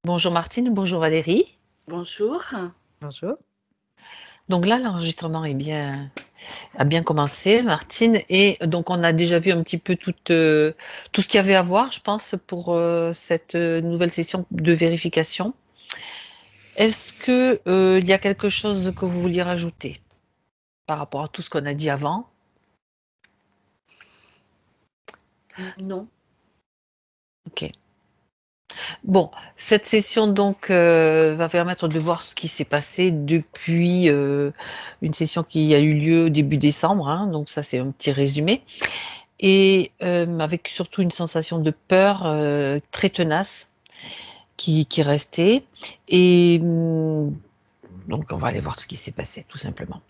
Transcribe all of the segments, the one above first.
Bonjour Martine, bonjour Valérie. Bonjour. Bonjour. Donc là, l'enregistrement a bien commencé, Martine, et donc on a déjà vu un petit peu tout ce qu'il y avait à voir, je pense, pour cette nouvelle session de vérification. Est-ce que il y a quelque chose que vous vouliez rajouter par rapport à tout ce qu'on a dit avant? Non. Ok. Bon, cette session donc va permettre de voir ce qui s'est passé depuis une session qui a eu lieu début décembre, hein, donc ça c'est un petit résumé. Et avec surtout une sensation de peur très tenace qui restait. Et donc, on va aller voir ce qui s'est passé, tout simplement.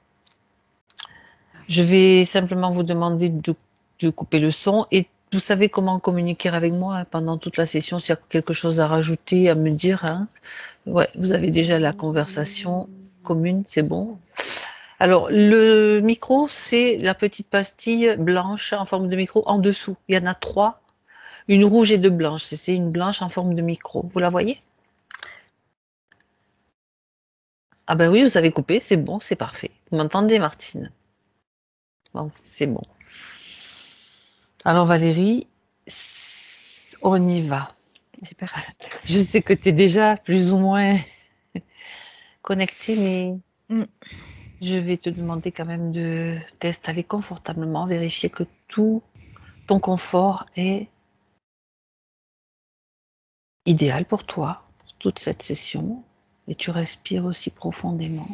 Je vais simplement vous demander de couper le son et vous savez comment communiquer avec moi hein, pendant toute la session, s'il y a quelque chose à rajouter, à me dire. Hein. Ouais, vous avez déjà la conversation commune, c'est bon. Alors, le micro, c'est la petite pastille blanche en forme de micro en dessous. Il y en a 3. Une rouge et 2 blanches. C'est une blanche en forme de micro. Vous la voyez? Ah ben oui, vous avez coupé, c'est bon, c'est parfait. Vous m'entendez, Martine? Bon, c'est bon. Alors Valérie, on y va. C'est parti. Je sais que tu es déjà plus ou moins connectée, mais je vais te demander quand même de t'installer confortablement, vérifier que tout ton confort est idéal pour toi, toute cette session. Et tu respires aussi profondément.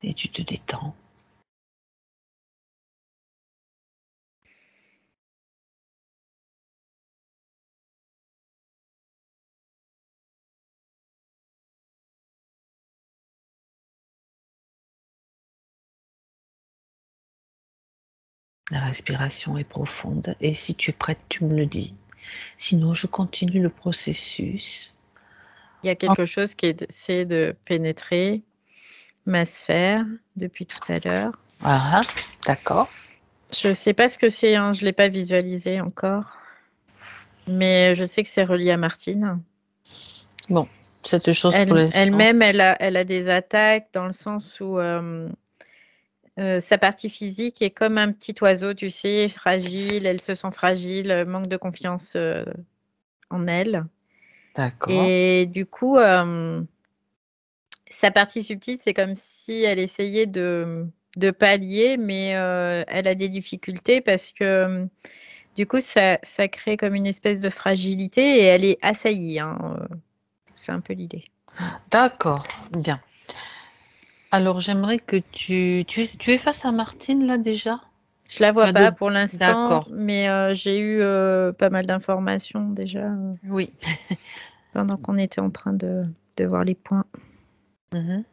Et tu te détends. La respiration est profonde et si tu es prête, tu me le dis. Sinon, je continue le processus. Il y a quelque chose qui essaie de pénétrer ma sphère depuis tout à l'heure. Ah, d'accord. Je ne sais pas ce que c'est, hein, je ne l'ai pas visualisé encore. Mais je sais que c'est relié à Martine. Bon, cette chose pour l'instant. Elle-même, elle a des attaques dans le sens où sa partie physique est comme un petit oiseau, tu sais, fragile. Elle se sent fragile, manque de confiance en elle. D'accord. Et du coup, sa partie subtile, c'est comme si elle essayait de pallier, mais elle a des difficultés parce que du coup, ça crée comme une espèce de fragilité et elle est assaillie. Hein, c'est un peu l'idée. D'accord, bien. Alors, j'aimerais que tu es face à Martine là déjà? Je la Tu vois as pas d'autres- pour l'instant, D'accord. mais j'ai eu pas mal d'informations déjà Oui. pendant qu'on était en train de voir les points. Mhm.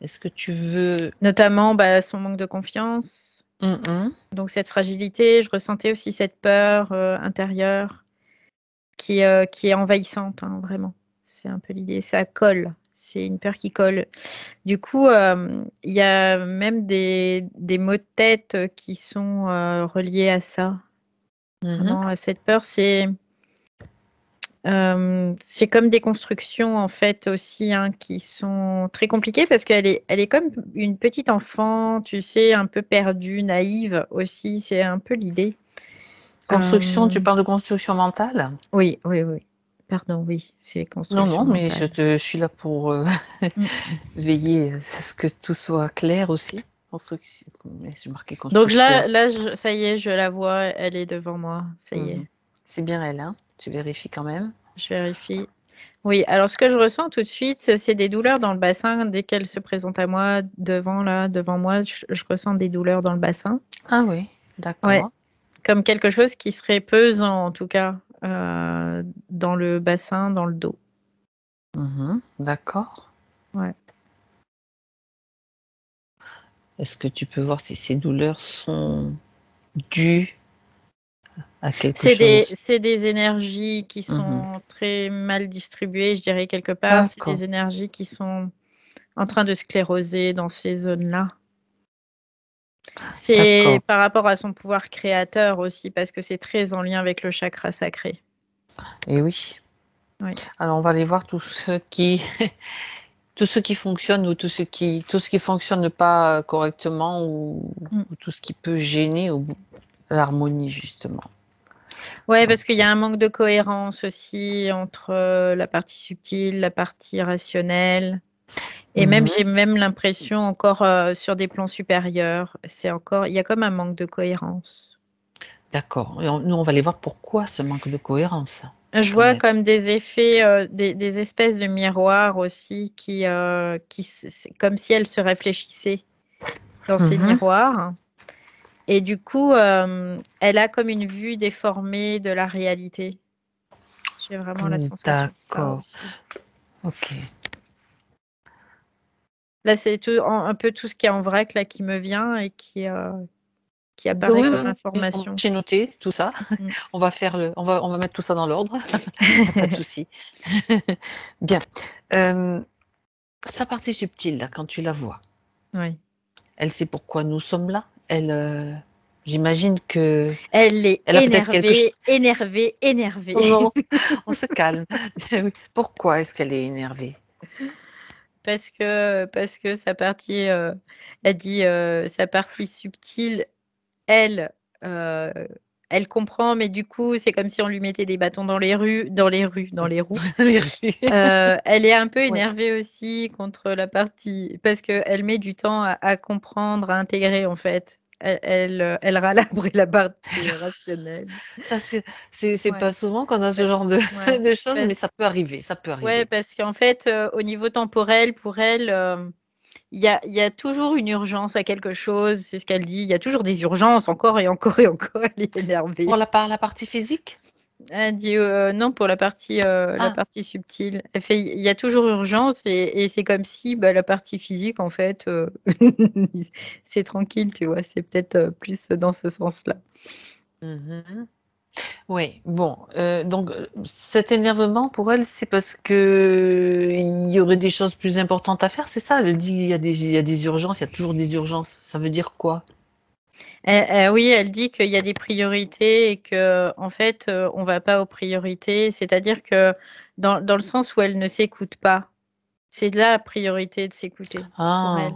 Est-ce que tu veux... Notamment son manque de confiance. Mhm. Donc cette fragilité, je ressentais aussi cette peur intérieure qui est envahissante, hein, vraiment. C'est un peu l'idée. Ça colle. C'est une peur qui colle. Du coup, il y a même des maux de tête qui sont reliés à ça. Mhm. Vraiment, à cette peur, c'est comme des constructions en fait aussi hein, qui sont très compliquées parce elle est comme une petite enfant, tu sais, un peu perdue, naïve aussi. C'est un peu l'idée. Construction, tu parles de construction mentale? Oui, oui, oui. Pardon, oui, c'est Non, construction non, mais mentale. je suis là pour Mm. veiller à ce que tout soit clair aussi. Construction, mais j'ai marqué Donc constructeur. ça y est, je la vois, elle est devant moi. Ça y Mhm. est, C'est bien elle, hein? Tu vérifies quand même. je vérifie. Oui, alors ce que je ressens tout de suite, c'est des douleurs dans le bassin. Dès qu'elle se présente à moi, devant moi, je ressens des douleurs dans le bassin. Ah oui, Ouais, d'accord. comme quelque chose qui serait pesant, en tout cas, dans le bassin, dans le dos. Mhm, d'accord. Ouais. Est-ce que tu peux voir si ces douleurs sont dues à quelque chose? C'est des énergies qui Mhm, sont très mal distribuées, je dirais, quelque part. C'est d'accord. des énergies qui sont en train de scléroser dans ces zones-là. C'est D'accord. par rapport à son pouvoir créateur aussi, parce que c'est très en lien avec le chakra sacré. Et oui. Oui. Alors, on va aller voir tout ce qui tout ce qui fonctionne ou tout ce qui fonctionne pas correctement ou Mm. tout ce qui peut gêner ou l'harmonie justement. Ouais, parce qu'il y OK. a un manque de cohérence aussi entre la partie subtile, la partie rationnelle. Et même, Mmh. j'ai même l'impression encore sur des plans supérieurs, il y a comme un manque de cohérence. D'accord et nous, on va aller voir pourquoi ce manque de cohérence, Je quand vois même. comme des effets, des espèces de miroirs aussi c'est comme si elles se réfléchissaient dans ces Mmh. miroirs. Et du coup, elle a comme une vue déformée de la réalité. J'ai vraiment la sensation de ça D'accord. aussi. OK. Là, c'est un peu tout ce qui est en vrac là qui me vient et qui Donc apparaît oui, comme oui, oui, information. j'ai noté tout ça. Mm. On va mettre tout ça dans l'ordre. Il y a pas de souci. Bien. Hem, Sa partie subtile là, quand tu la vois, Oui. elle sait pourquoi nous sommes là? J'imagine qu'elle Elle est a peut-être quelque chose. énervée, énervée, énervée. Non, on se calme. Oui. Pourquoi est-ce qu'elle est énervée? Parce que elle dit sa partie subtile, elle, euh, elle comprend, mais du coup, c'est comme si on lui mettait des bâtons dans les roues. Elle est un peu Ouais. énervée aussi contre la partie, parce qu'elle met du temps à comprendre, à intégrer en fait. Elle râle après la partie rationnelle. Ça, c'est Ouais. pas souvent qu'on a ce Pa- genre de ouais. de choses, mais Parce, ça peut arriver, ça peut ouais, arriver. parce qu'en fait, au niveau temporel, pour elle, il y a toujours une urgence à quelque chose, c'est ce qu'elle dit. Il y a toujours des urgences, encore et encore et encore. Elle est Pour énervée. la partie physique? Elle dit non pour la Ah, partie subtile. Elle fait il y a toujours urgence et c'est comme si bah, la partie physique en fait c'est tranquille, tu vois. C'est peut-être plus dans ce sens-là. mmh. Oui, bon, donc cet énervement pour elle, c'est parce qu'il y aurait des choses plus importantes à faire, c'est ça? Elle dit: «Il y a des urgences, il y a toujours des urgences». Ça veut dire quoi? Oui, elle dit qu'il y a des priorités et que en fait on va pas aux priorités. C'est-à-dire que dans le sens où elle ne s'écoute pas. C'est de la priorité de s'écouter pour elle. Ah,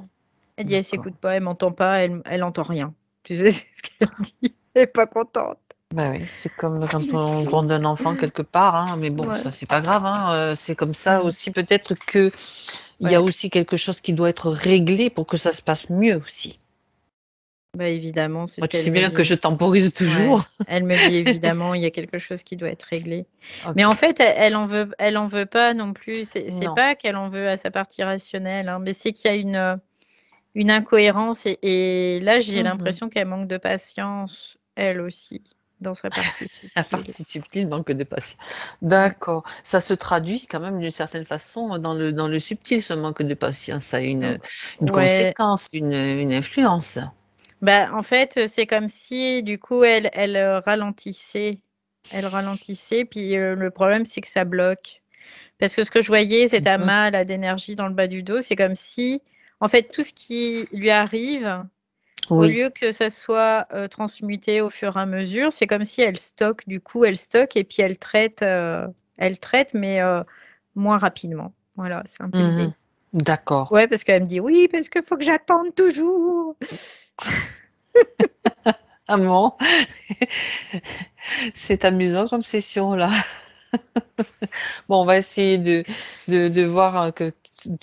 Elle dit: «Elle d'accord. s'écoute pas, elle m'entend pas, elle entend rien». Tu sais, c'est ce qu'elle dit. Elle est pas contente. Bah oui, c'est comme quand on gronde un enfant quelque part, hein, mais bon, Ouais. ça c'est pas grave, hein, c'est comme ça Mmh. aussi peut-être qu'il y a Ouais. aussi quelque chose qui doit être réglé pour que ça se passe mieux aussi. Bah, évidemment, c'est ce Moi, tu qu'elle sais me bien que dit. je temporise Ouais. toujours. Elle me dit: «Évidemment, il y a quelque chose qui doit être réglé». Mais en OK. fait, elle en veut pas non plus. C'est Non. pas qu'elle en veut à sa partie rationnelle, hein, mais c'est qu'il y a une incohérence et là, j'ai Mmh. l'impression qu'elle manque de patience, elle aussi, dans sa partie La subtile. partie subtile manque de patience. Ouais. D'accord. Ça se traduit quand même d'une certaine façon dans le subtil, ce manque de patience. Ça a une, Ou une ouais. conséquence, une influence. Bah, en fait, c'est comme si du coup elle ralentissait. Elle ralentissait puis, le problème c'est que ça bloque. Parce que ce que je voyais, cet Mmh. amas là d'énergie dans le bas du dos, c'est comme si, en fait, tout ce qui lui arrive, au Oui. lieu que ça soit, transmuté au fur et à mesure, c'est comme si elle stocke, du coup, elle stocke et puis elle traite mais, moins rapidement. Voilà, c'est un peu Mmh. l'idée. D'accord. Ouais, parce qu'elle me dit: «Oui, parce qu'il faut que j'attende toujours». Ah bon? C'est amusant comme session là. Bon, on va essayer de voir, que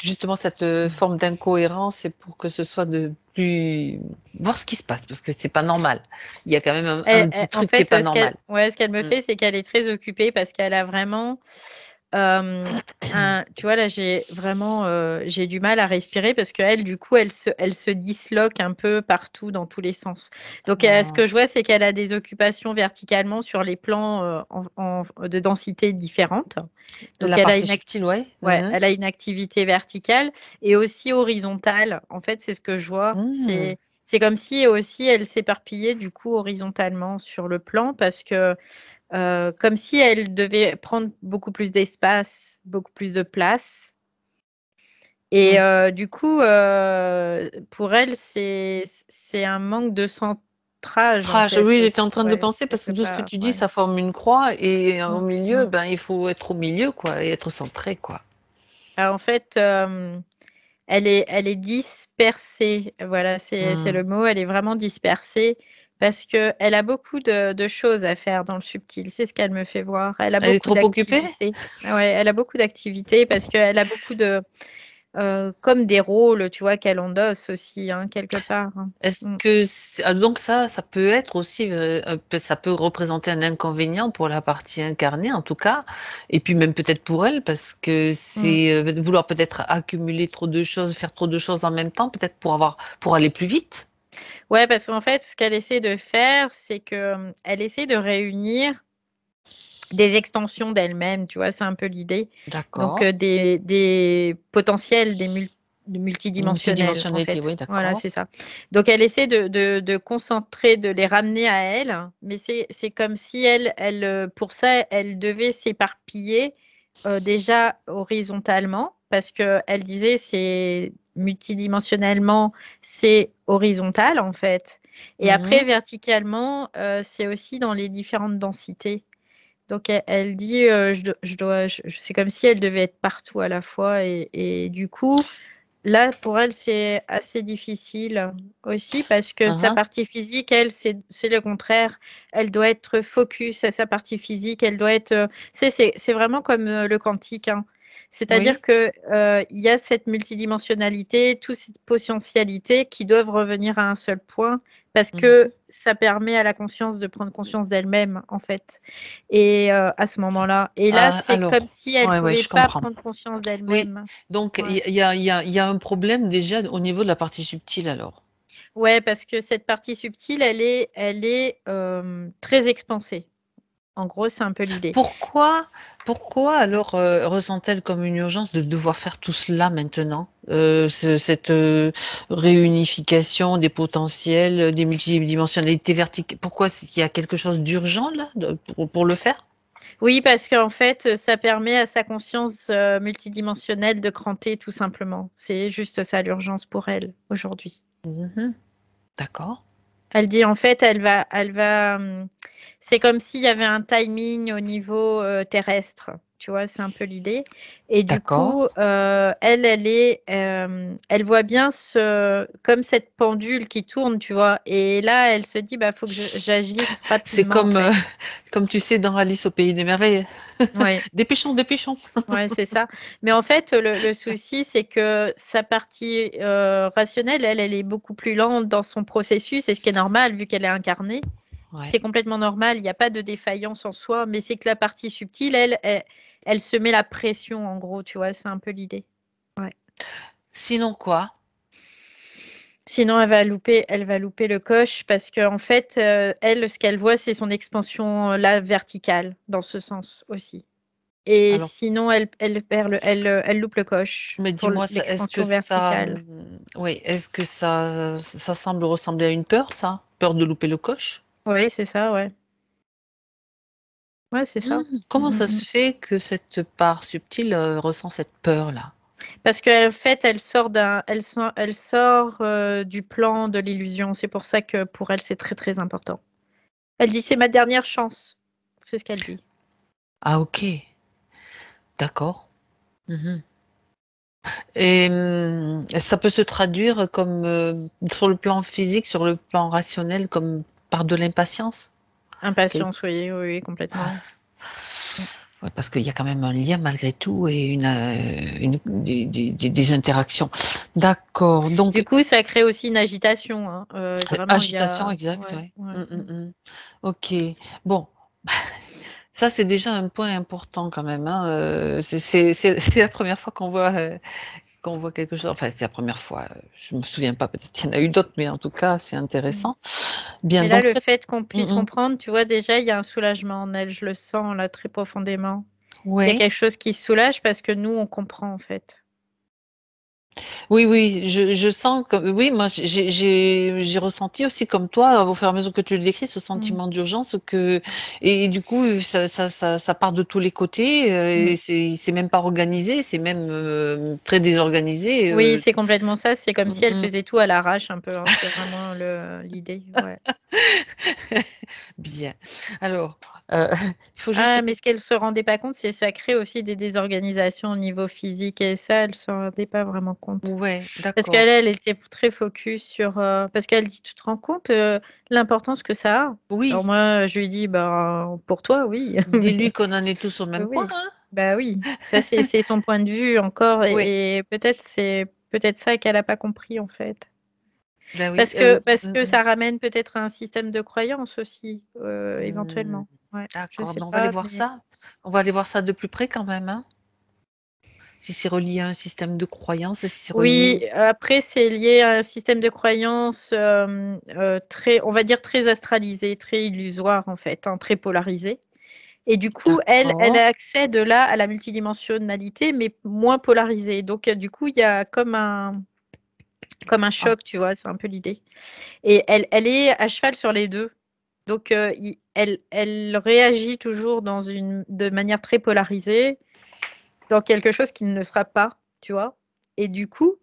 justement cette, forme d'incohérence, c'est pour que ce soit de plus voir ce qui se passe parce que c'est pas normal. Il y a quand même un petit En truc qui est fait, pas ce qu'elle normal. ouais, ce qu'elle me Mmh. fait, c'est qu'elle est très occupée parce qu'elle a vraiment, tu vois, là, j'ai du mal à respirer parce qu'elle, du coup, elle se disloque un peu partout dans tous les sens. Donc ce Ah, que je vois, c'est qu'elle a des occupations verticalement sur les plans, de densité différentes. Donc la elle a partie une ac subtile, ouais. ouais, Mmh mh. elle a une activité verticale et aussi horizontale. En fait, c'est ce que je vois. Mmh. C'est comme si aussi elle s'éparpillait du coup horizontalement sur le plan parce que, comme si elle devait prendre beaucoup plus d'espace, beaucoup plus de place Et Mmh. du coup, pour elle, c'est un manque de centrage, en Trash, fait, oui, j'étais aussi. en train de Ouais, penser parce que quelque tout ce que part, tu dis, ouais. ça forme une croix et au milieu, Mmh. ben, il faut être au milieu, quoi, et être centré, quoi. En fait, elle est dispersée. Voilà, c'est Mmh. le mot. Elle est vraiment dispersée parce qu'elle a beaucoup de choses à faire dans le subtil. C'est ce qu'elle me fait voir. Elle a Elle est beaucoup trop occupée? d'activités. Ah ouais, elle a beaucoup d'activités parce qu'elle a beaucoup de comme des rôles, tu vois, qu'elle endosse aussi, hein, quelque part, hein. Est-ce Mmh. que donc ça peut être aussi, ça peut représenter un inconvénient pour la partie incarnée, en tout cas, et puis même peut-être pour elle parce que Mmh. c'est, vouloir peut-être accumuler trop de choses, faire trop de choses en même temps, peut-être pour aller plus vite? Ouais, parce qu'en fait, ce qu'elle essaie de faire, c'est que, elle essaie de réunir des extensions d'elle-même, tu vois? C'est un peu l'idée. Donc, D'accord. des potentiels, de multidimensionnels, en Multidimensionnalité, fait. oui, Voilà, d'accord. c'est ça. Donc elle essaie de concentrer, de les ramener à elle, mais c'est comme si pour ça, elle devait s'éparpiller, déjà horizontalement, parce qu'elle disait c'est multidimensionnellement, c'est horizontal, en fait, et après Mmh. verticalement, c'est aussi dans les différentes densités. Donc elle dit, c'est comme si elle devait être partout à la fois et du coup, là, pour elle, c'est assez difficile aussi parce que Hein, sa hein. partie physique, elle, c'est le contraire. Elle doit être focus à sa partie physique, elle doit être, c'est vraiment comme, le quantique, hein. C'est-à-dire Oui. que, il y a cette multidimensionnalité, toute cette potentialité qui doivent revenir à un seul point parce Mmh. que ça permet à la conscience de prendre conscience d'elle-même, en fait, et à ce moment-là, et là, Ah, c'est comme alors, si elle ouais, ouais, pouvait je pas comprends. prendre conscience Oui, d'elle-même. donc Ouais. il y a un problème déjà au niveau de la partie subtile alors? Ouais, parce que cette partie subtile, très expansée. En gros, c'est un peu l'idée. Pourquoi alors, ressent-elle comme une urgence de devoir faire tout cela maintenant? Cette, réunification des potentiels, des multidimensionnalités verticales. Pourquoi? C'est qu'il y a quelque chose d'urgent là, pour le faire? Oui, parce qu'en fait, ça permet à sa conscience, multidimensionnelle de cranter tout simplement. C'est juste ça l'urgence pour elle, aujourd'hui. Mmh. D'accord, Elle dit en fait, c'est comme s'il y avait un timing au niveau, terrestre, tu vois? C'est un peu l'idée, et du d'accord. coup, elle voit bien comme cette pendule qui tourne, tu vois? Et là, elle se dit: «Bah, faut que j'agisse C'est rapidement, en comme, fait». comme tu sais dans Alice au pays des merveilles. Ouais. Dépêchons, dépêchons. Ouais, c'est ça. Mais en fait, le souci, c'est que sa partie, rationnelle, elle est beaucoup plus lente dans son processus, et ce qui est normal vu qu'elle est incarnée. Ouais. C'est complètement normal, il y a pas de défaillance en soi, mais c'est que la partie subtile, elle se met la pression, en gros, tu vois? C'est un peu l'idée. Ouais. Sinon quoi? Sinon, elle va louper le coche parce qu'en fait, elle, ce qu'elle voit, c'est son expansion, là, verticale, dans ce sens aussi, et Alors, sinon elle loupe le coche mais pour dis-moi ça, est-ce que l'expansion ça, verticale. oui, est-ce que ça semble ressembler à une peur ça? Peur de louper le coche? Oui, c'est ça, ouais. Ouais, c'est ça. Comment ça Mmh. se fait que cette part subtile, ressent cette peur-là? Parce qu'en fait, elle sort, du plan de l'illusion. C'est pour ça que pour elle, c'est très, très important. Elle dit: «C'est ma dernière chance». C'est ce qu'elle dit. Ah OK, d'accord. Mmh. Et ça peut se traduire comme, sur le plan physique, sur le plan rationnel, comme par de l'impatience? Quel Impatience, oui, oui, oui, complètement. Mmh. Ouais, parce qu'il y a quand même un lien malgré tout et des interactions. D'accord, Du donc coup, ça crée aussi une agitation, hein, vraiment, il y agitation, a exact, ouais, ouais. ouais, Mmh, mmh mh. OK. Bon, ça c'est déjà un point important quand même, hein, c'est la première fois qu'on voit quelque chose, enfin c'est la première fois, je me souviens pas, peut-être qu'il y en a eu d'autres, mais en tout cas c'est mmh. intéressant. Bien, Mais là, donc le cette fait qu'on puisse mmh mh. comprendre, tu vois, déjà, il y a un soulagement en elle. Je le sens, là, très profondément. Il y a Ouais. quelque chose qui se soulage parce que nous, on comprend, en fait. Oui, oui, je sens que oui, moi j'ai ressenti aussi comme toi, au fur et à mesure que tu le décris, ce Mmh. sentiment d'urgence que et du coup, ça part de tous les côtés, Mmh. et c'est même pas organisé, c'est même, très désorganisé, Oui, c'est complètement ça. C'est comme si elle mmh. faisait tout à l'arrache un peu, hein. C'est vraiment l'idée, ouais. Bien. Alors, heu, il faut juste Ah, mais ce qu'elle se rendait pas compte, c'est ça crée aussi des désorganisations au niveau physique et ça, elle se rendait pas vraiment compte. ouais, Parce d'accord. qu'elle était très focus sur, parce qu'elle dit: «Tu te rends compte, l'importance que ça a?» Alors Oui, moi, je lui dis: «Ben, pour toi, oui, mais dis-lui qu'on en est tous au même point, oui, hein. bah, oui». Ça, c'est son point de vue encore Oui, et peut-être c'est peut-être ça qu'elle a pas compris, en fait. bah, oui, Parce que ça ramène peut-être à un système de croyance aussi, mmh, éventuellement. Ouais, je d'accord, sais ben, on va aller pas, voir mais ça. On va aller voir ça de plus près quand même, hein. Si c'est relié à un système de croyance, si c'est relié oui, après c'est lié à un système de croyance, très on va dire très astralisé, très illusoire en fait, hein, très polarisé et du coup elle d'accord. a accès de là à la multidimensionnalité mais moins polarisée donc du coup il y a comme un Ah, choc, tu vois? C'est un peu l'idée et elle est à cheval sur les 2 donc i elle réagit toujours de manière très polarisée, dans quelque chose qui ne le sera pas, tu vois? Et du coup,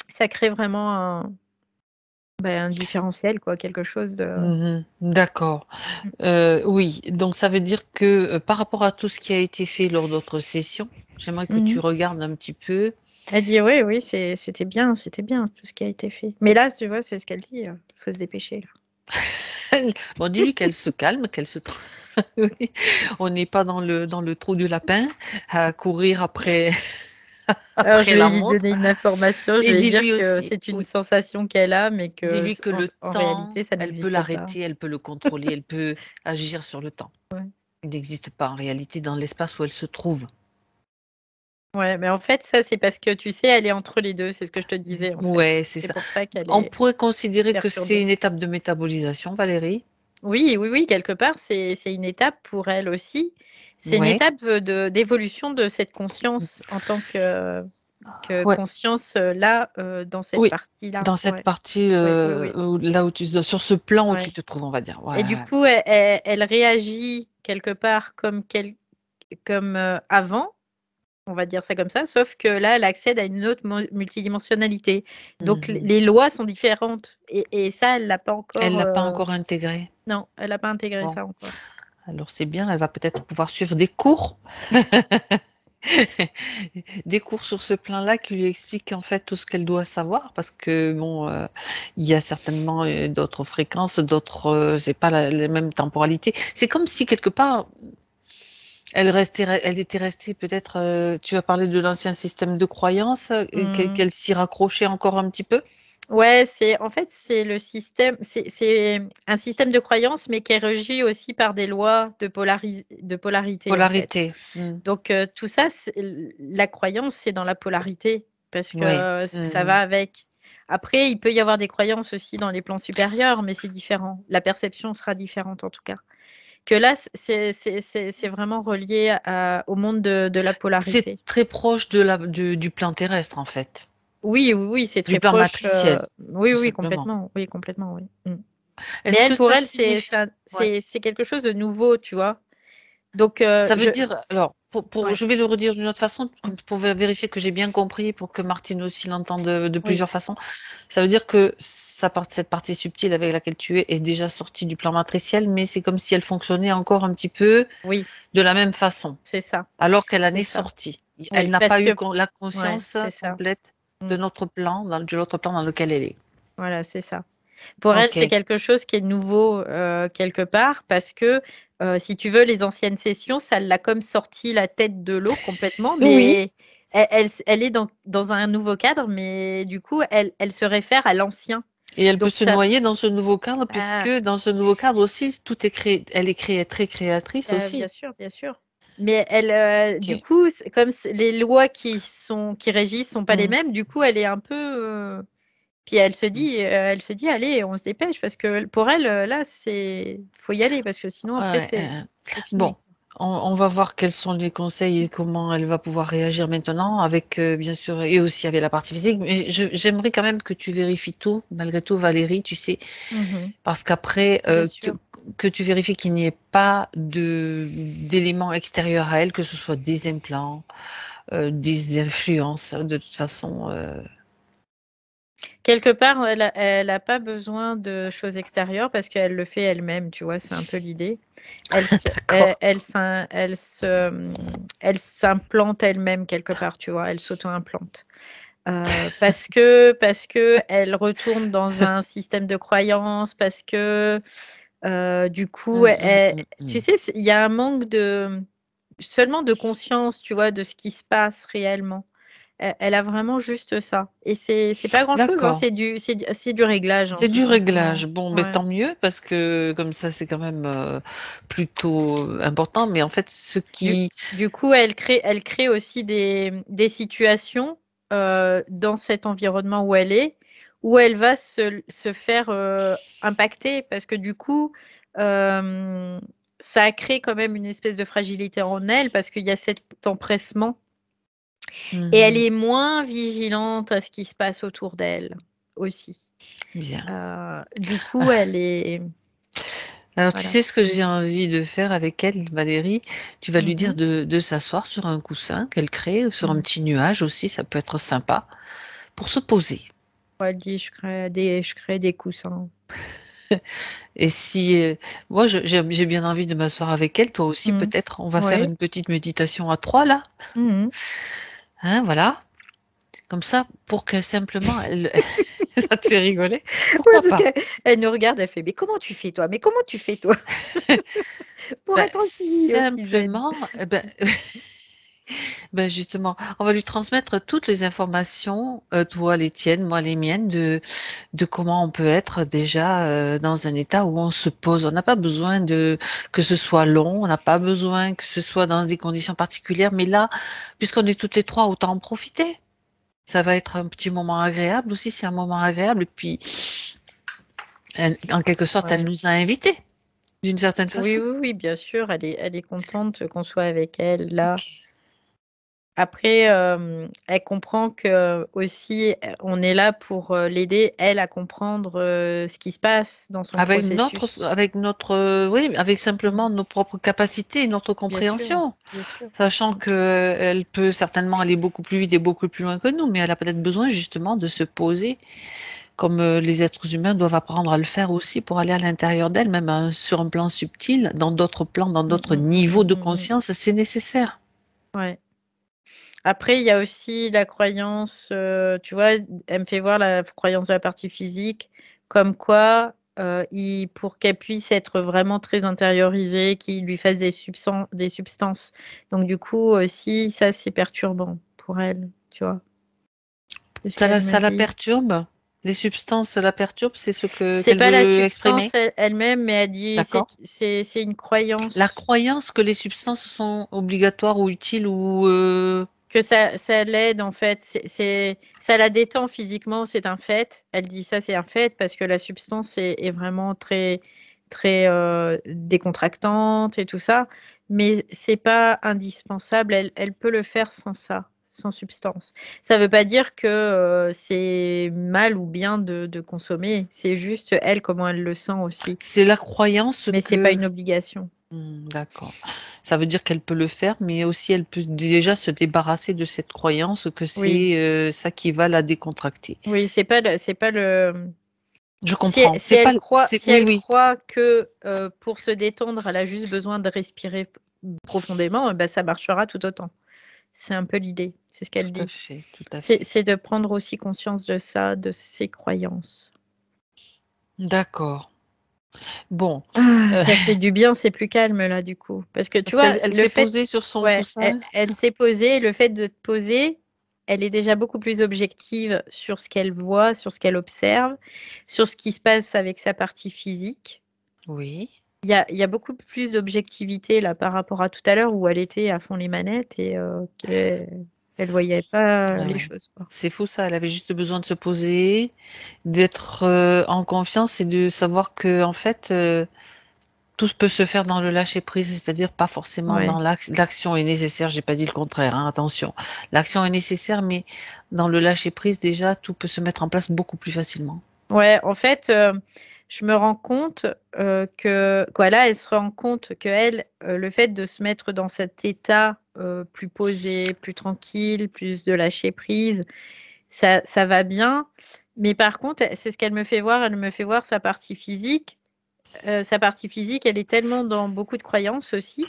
ça crée vraiment un différentiel quoi, quelque chose de mmh, d'accord. mmh. Oui, donc ça veut dire que, par rapport à tout ce qui a été fait lors d'autres sessions, j'aimerais que Mmh tu mh. regardes un petit peu. Elle dit: «Oui, oui, c'était bien tout ce qui a été fait». Mais là, tu vois, c'est ce qu'elle dit, il faut se dépêcher là. Bon, dis-lui qu'elle se calme, qu'elle se tr oui, on n'est pas dans le trou du lapin à courir après Alors je après vais la lui montre, donner une information, je et vais lui dire dis-lui que aussi c'est une oui, sensation qu'elle a, mais que dis-lui c que le en temps, réalité, ça elle peut n'existe pas. l'arrêter, elle peut le contrôler, elle peut agir sur le temps. Ouais. Il n'existe pas en réalité dans l'espace où elle se trouve. Ouais, mais en fait, ça, c'est parce que tu sais, elle est entre les 2. C'est ce que je te disais en fait. Ouais, c'est C'est ça. pour ça qu'elle On est pourrait considérer que c'est perturbée. une étape de métabolisation, Valérie? Oui, oui, oui, quelque part, c'est une étape pour elle aussi. C'est une Ouais. étape, d'évolution de cette conscience en tant que Ouais, conscience, là, dans cette oui, partie-là. dans cette Ouais. partie, Oui, oui, oui, où là où tu sur ce plan où tu ouais te trouves, on va dire. Ouais, et du ouais. coup, elle réagit quelque part comme, avant, on va dire ça comme ça, sauf que là, elle accède à une autre multidimensionnalité. Donc Mmh. les lois sont différentes et ça, elle l'a pas Elle encore, l'a pas encore intégré. non, elle a pas intégré Bon, ça encore. alors c'est bien, elle va peut-être pouvoir suivre des cours. Des cours sur ce plan-là qui lui expliquent en fait tout ce qu'elle doit savoir parce que bon, il y a certainement, d'autres fréquences, d'autres, c'est pas la les mêmes temporalités. C'est comme si quelque part, elle était restée peut-être, tu as parlé de l'ancien système de croyances, Mmh. qu'elle s'y raccrochait encore un petit peu? Ouais, c'est en fait, c'est le système c'est un système de croyance, mais qui est régi aussi par des lois de polarité, en fait. Polarité. Mmh. Donc tout ça, la croyance, c'est dans la polarité parce Oui. que ça Mmh. va avec. Après, il peut y avoir des croyances aussi dans les plans supérieurs, mais c'est différent. La perception sera différente, en tout cas. Que là, c'est vraiment relié au monde de la C'est polarité. très proche de la du plan terrestre en fait, Oui, oui, oui, c'est du très plan proche, matriciel, oui, tout oui, simplement. complètement, oui, complètement, oui. Mmh. Mais Est-ce elle, que pour ça elle, c'est signifie ça ouais. c'est quelque chose de nouveau, tu vois? Donc Ça veut dire alors pour ouais, je vais le redire d'une autre façon mmh, pour vérifier que j'ai bien compris, pour que Martine aussi l'entende de oui, plusieurs façons. Ça veut dire que cette partie subtile avec laquelle tu es est déjà sortie du plan matriciel, mais c'est comme si elle fonctionnait encore un petit peu oui, de la même façon, c'est ça, alors qu'elle en c'est est ça. sortie. Elle Oui, n'a parce pas que eu la ouais, conscience c'est ça. complète Mmh, de notre plan, de l'autre plan dans lequel elle est. voilà, c'est ça. Pour elle, c'est OK. quelque chose qui est nouveau, quelque part parce que, si tu veux, les anciennes sessions, ça l'a comme sorti la tête de l'eau complètement, Oui. mais elle est dans un nouveau cadre, mais du coup, elle se réfère à l'ancien. Et elle peut Donc se ça noyer dans ce nouveau cadre puisque ah, dans ce nouveau cadre aussi, tout est créé elle est très créatrice bien aussi. sûr, bien sûr. Mais elle, du OK. coup, c'est comme les lois qui régissent sont pas les Mmh. mêmes, du coup, elle est un peu, puis elle se Mmh. dit, «Allez, on se dépêche» parce que pour elle, là, faut y aller parce que sinon après Ouais, c'est bon, fini. On va voir quels sont les conseils et comment elle va pouvoir réagir maintenant avec, bien sûr et aussi avec la partie physique. Mais j'aimerais quand même que tu vérifies tout, malgré tout Valérie, tu sais? Mmh. Parce qu'après, Bien sûr. que tu vérifies qu'il n'y ait pas d'éléments extérieurs à elle, que ce soit des implants, des influences, de toute façon, Quelque part, elle a pas besoin de choses extérieures parce qu'elle le fait elle-même, tu vois? C'est un peu l'idée. Elle se d'accord. elle s'implante elle-même quelque part, tu vois? Elle s'auto-implante. Parce que elle retourne dans un système de croyances, parce que, du coup, Mmh, mmh, mmh, tu mmh. sais, il y a un manque seulement de conscience, tu vois, de ce qui se passe réellement. Elle a vraiment juste ça et c'est pas grand-chose, hein, D'accord. c'est du réglage, hein, C'est tout du simplement. réglage. Bon, mais Ouais. tant mieux parce que comme ça, c'est quand même, plutôt, important. Mais en fait, ce Du qui du coup, elle crée aussi des situations, dans cet environnement où elle va se faire, impacter parce que du coup, hem, ça crée quand même une espèce de fragilité en elle parce qu'il y a cet empressement et elle mmh est moins vigilante à ce qui se passe autour d'elle aussi. bien. Du coup, elle est Alors, tu voilà. sais ce que j'ai envie de faire avec elle, Valérie? Tu vas lui dire Mmh. de s'asseoir sur un coussin qu'elle crée, sur un Mmh. petit nuage aussi, ça peut être sympa, pour se poser. Ouais, elle dit: «Je crée des coussins». Et si, moi j'ai bien envie de m'asseoir avec elle, toi aussi Mmh. peut-être. On va faire Ouais. une petite méditation à 3 là, Mmh. hein, voilà. Comme ça, pour que simplement elle ça te fait rigoler? Ouais, Pourquoi parce pas? qu'elle nous regarde, elle fait: «Mais comment tu fais toi? Mais comment tu fais toi?» Pour Bah, être aussi zen. simplement, justement, on va lui transmettre toutes les informations, toi les tiennes, moi les miennes, de comment on peut être déjà, dans un état où on se pose. On n'a pas besoin de que ce soit long, on n'a pas besoin que ce soit dans des conditions particulières, mais là, puisqu'on est toutes les 3, autant en profiter. Ça va être un petit moment agréable aussi, c'est un moment agréable et puis elle en quelque sorte, elle Ouais. nous a invités, d'une certaine Oui, façon. oui, oui, bien sûr, elle est contente qu'on soit avec elle là. Après, elle comprend que aussi, on est là pour, l'aider, elle, à comprendre, ce qui se passe dans son processus. Avec notre, oui, avec simplement Mmh. nos propres capacités et notre Bien sûr, compréhension. bien sûr. Sachant Bien sûr. qu'elle peut certainement aller beaucoup plus vite et beaucoup plus loin que nous, mais elle a peut-être besoin justement de se poser comme, les êtres humains doivent apprendre à le faire aussi pour aller à l'intérieur d'elle, même, sur un plan subtil, dans d'autres plans, dans Mmh, d'autres mmh, mmh, niveaux mmh, de mmh, mmh. conscience, c'est nécessaire. Ouais. Après, il y a aussi la croyance, tu vois, elle me fait voir la croyance de la partie physique, comme quoi, il pour qu'elle puisse être vraiment très intériorisée, qu'il lui fasse des substances. Donc du coup aussi, ça, c'est perturbant pour elle, tu vois? C'est ce qu'elle me Ça la dit. perturbe? Les substances la perturbent? C'est ce que C'est qu'elle pas la veut exprimer? substance elle-même, mais elle dit D'accord. c'est une La croyance. croyance que les substances sont obligatoires ou utiles ou, Que ça l'aide en fait, ça la détend physiquement, c'est un fait. Elle dit ça, c'est un fait parce que la substance est vraiment très très, décontractante et tout ça, mais c'est pas indispensable. Elle peut le faire sans ça, sans substance. Ça veut pas dire que, c'est mal ou bien de consommer, c'est juste elle, comment elle le sent aussi, c'est la croyance mais c'est pas que une obligation. d'accord. Ça veut dire qu'elle peut le faire, mais aussi elle peut déjà se débarrasser de cette croyance que Oui, c'est, ça qui va la décontracter. oui, c'est pas le Je Si comprends. si elle croit C'est si oui, elle oui. croit que, pour se détendre, elle a juste besoin de respirer profondément, bah, ça marchera tout autant. C'est un peu l'idée, c'est ce qu'elle Tout à dit. fait, tout à C'est fait. c'est de prendre aussi conscience de ça, de ses croyances. D'accord. Bon, Ah, heu, ça fait du bien, c'est plus calme là, du coup. Parce que tu parce vois, qu'elle le s'est fait posée sur son ouais, elle coussin. elle s'est posée, le fait de te poser, elle est déjà beaucoup plus objective sur ce qu'elle voit, sur ce qu'elle observe, sur ce qui se passe avec sa partie physique. Oui. Il y a beaucoup plus d'objectivité là par rapport à tout à l'heure où elle était à fond les manettes et qu'elle voyait pas Ah les ouais. choses, quoi. C'est fou ça, elle avait juste besoin de se poser, d'être, en confiance et de savoir qu'en fait, tout peut se faire dans le lâcher-prise, c'est-à-dire pas forcément Ouais. dans l'action est nécessaire, j'ai pas dit le contraire, hein, attention. L'action est nécessaire, mais dans le lâcher-prise, déjà, tout peut se mettre en place beaucoup plus facilement. Ouais, en fait, je me rends compte que, quoi, là, elle se rend compte que elle, le fait de se mettre dans cet état plus posé, plus tranquille, plus de lâcher prise, ça va bien. Mais par contre, c'est ce qu'elle me fait voir. Elle me fait voir sa partie physique. Sa partie physique, elle est tellement dans beaucoup de croyances aussi.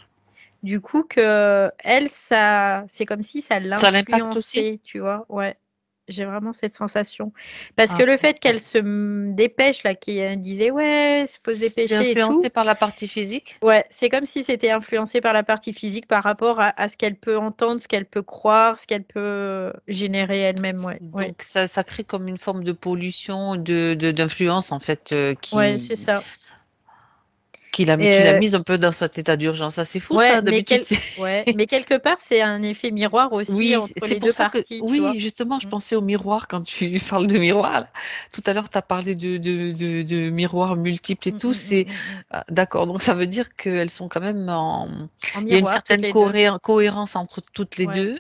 Du coup, que elle, ça, c'est comme si ça Ça l'impacte aussi? l'influençait, tu vois. Ouais, j'ai vraiment cette sensation. Parce que Ah, le fait qu'elle se dépêche, là, qui disait, ouais, il faut se c'est dépêcher et tout, influencé par la partie physique? ouais, c'est comme si c'était influencé par la partie physique par rapport à ce qu'elle peut entendre, ce qu'elle peut croire, ce qu'elle peut générer elle-même. Ouais, ouais, Donc ça crée comme une forme de pollution, d'influence en fait, ouais, c'est ça. qui l'a Et, mise un peu dans cet état d'urgence. Ça, c'est fou ouais, ça, d'habitude. ouais, mais quelque part, c'est un effet miroir aussi Oui, entre c'est les pour deux ça que, parties, tu vois. oui, justement, je Mm. pensais au miroir quand tu parles de miroir, là. Tout à l'heure, tu as parlé de miroirs multiples et Mm, tout. mm, mm, C'est mm, mm. d'accord. Donc, ça veut dire qu'elles sont quand même en. En Il y a une miroir, toutes certaine les deux. cohérence entre toutes les Ouais, deux.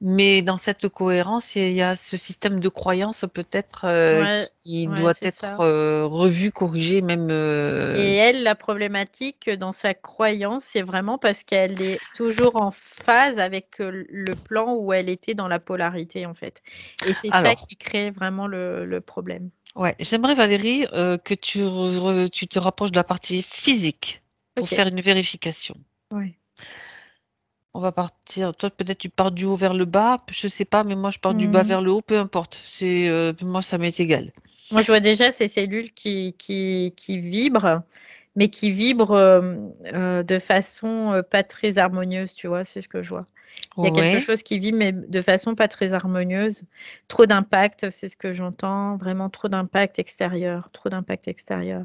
Mais dans cette cohérence, il y a ce système de croyance peut-être ouais, qui ouais, doit c'est être ça. revu, corrigé, même. Et elle, la problématique dans sa croyance, c'est vraiment parce qu'elle est toujours en phase avec le plan où elle était dans la polarité, en fait. Et c'est ça Alors, qui crée vraiment le problème. ouais, j'aimerais Valérie que tu te rapproches de la partie physique pour Ok, faire une vérification. ouais. On va partir. Toi, peut-être tu pars du haut vers le bas. Je sais pas, mais moi, je pars du bas Mhm. vers le haut. Peu importe. Moi, ça m'est égal. Moi, je vois déjà ces cellules qui vibrent, mais qui vibrent de façon pas très harmonieuse, tu vois, c'est ce que je vois. Il y a quelque Ouais. chose qui vibre, mais de façon pas très harmonieuse. Trop d'impact, c'est ce que j'entends. Vraiment trop d'impact extérieur. Trop d'impact extérieur.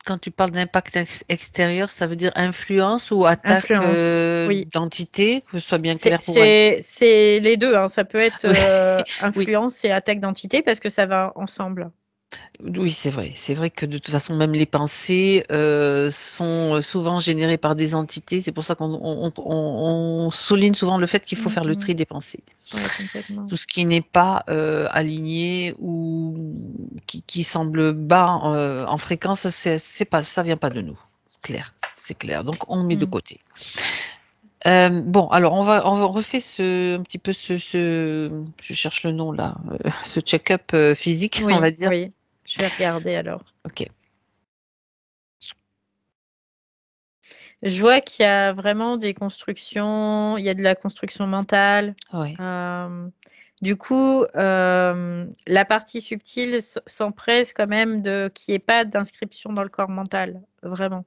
Quand tu parles d'impact extérieur, ça veut dire influence ou attaque Influence, oui. d'entité, que ce soit bien clair pour elle. C'est les deux, hein. Ça peut être Oui, oui, influence et attaque d'entité parce que ça va ensemble. oui, c'est vrai. C'est vrai que de toute façon, même les pensées sont souvent générées par des entités. C'est pour ça qu'on souligne souvent le fait qu'il faut Mm, faire le mm. tri des pensées. Ouais, complètement. Tout ce qui n'est pas aligné ou qui semble bas en fréquence, c'est pas, ça vient pas de nous. Clair, c'est clair. Donc on met de Mm. côté. Bon, alors on refait un petit peu je cherche le nom là, ce check-up physique, on Oui, va dire. oui. Je vais regarder alors. Ok. Je vois qu'il y a vraiment des constructions, il y a de la construction mentale. Ouais. Euh, du coup, la partie subtile s'empresse quand même de qu'il n'y ait pas d'inscription dans le corps mental, vraiment.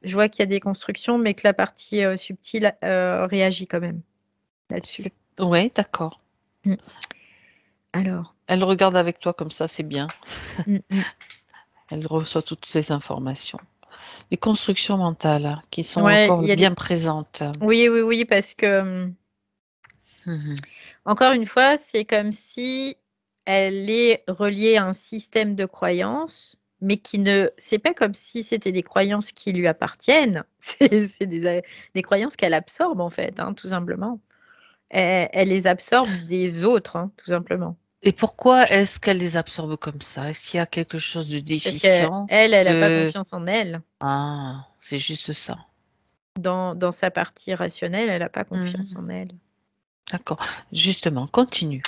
Je vois qu'il y a des constructions, mais que la partie subtile réagit quand même là-dessus. Ouais, d'accord. Mm. Alors, Elle regarde avec toi comme ça, c'est bien. mm, mm. Elle reçoit toutes ces informations. Les constructions mentales qui sont Ouais, encore il y a bien des. présentes. Oui, oui, oui, parce que Mhm. encore une fois, c'est comme si elle est reliée à un système de croyances, mais qui ne, c'est pas comme si c'était des croyances qui lui appartiennent. C'est des croyances qu'elle absorbe en fait, hein, tout simplement. Elle les absorbe des autres, hein, tout simplement. Et pourquoi est-ce qu'elle les absorbe comme ça? Est-ce qu'il y a quelque chose de Parce qu'elle, déficient elle n'a pas de... confiance en elle. Ah, c'est juste ça. Dans sa partie rationnelle, elle n'a pas confiance Mhm. en elle. D'accord. Justement, continue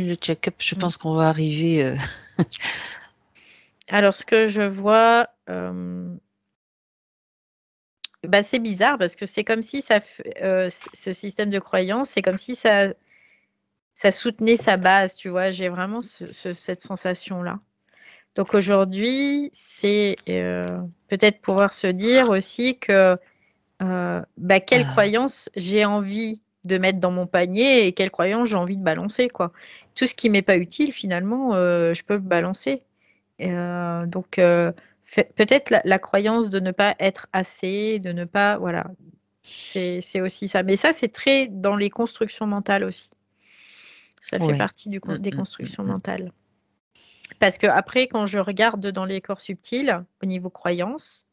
le check-up. Je Mm. pense qu'on va arriver. Alors, ce que je vois, bah, c'est bizarre parce que c'est comme si ce système de croyance, c'est comme si ça soutenait sa base, tu vois. J'ai vraiment cette sensation-là. Donc aujourd'hui, c'est peut-être pouvoir se dire aussi que bah, quelle Ah, croyance j'ai envie de mettre dans mon panier et quelle croyance j'ai envie de balancer, quoi. Tout ce qui m'est pas utile, finalement, je peux balancer. Donc, peut-être la croyance de ne pas être assez, de ne pas, voilà, c'est aussi ça. Mais ça, c'est très dans les constructions mentales aussi. Ça fait ouais. partie Mm, des mm, mm, constructions mm. mentales. Parce que après, quand je regarde dans les corps subtils, au niveau croyance,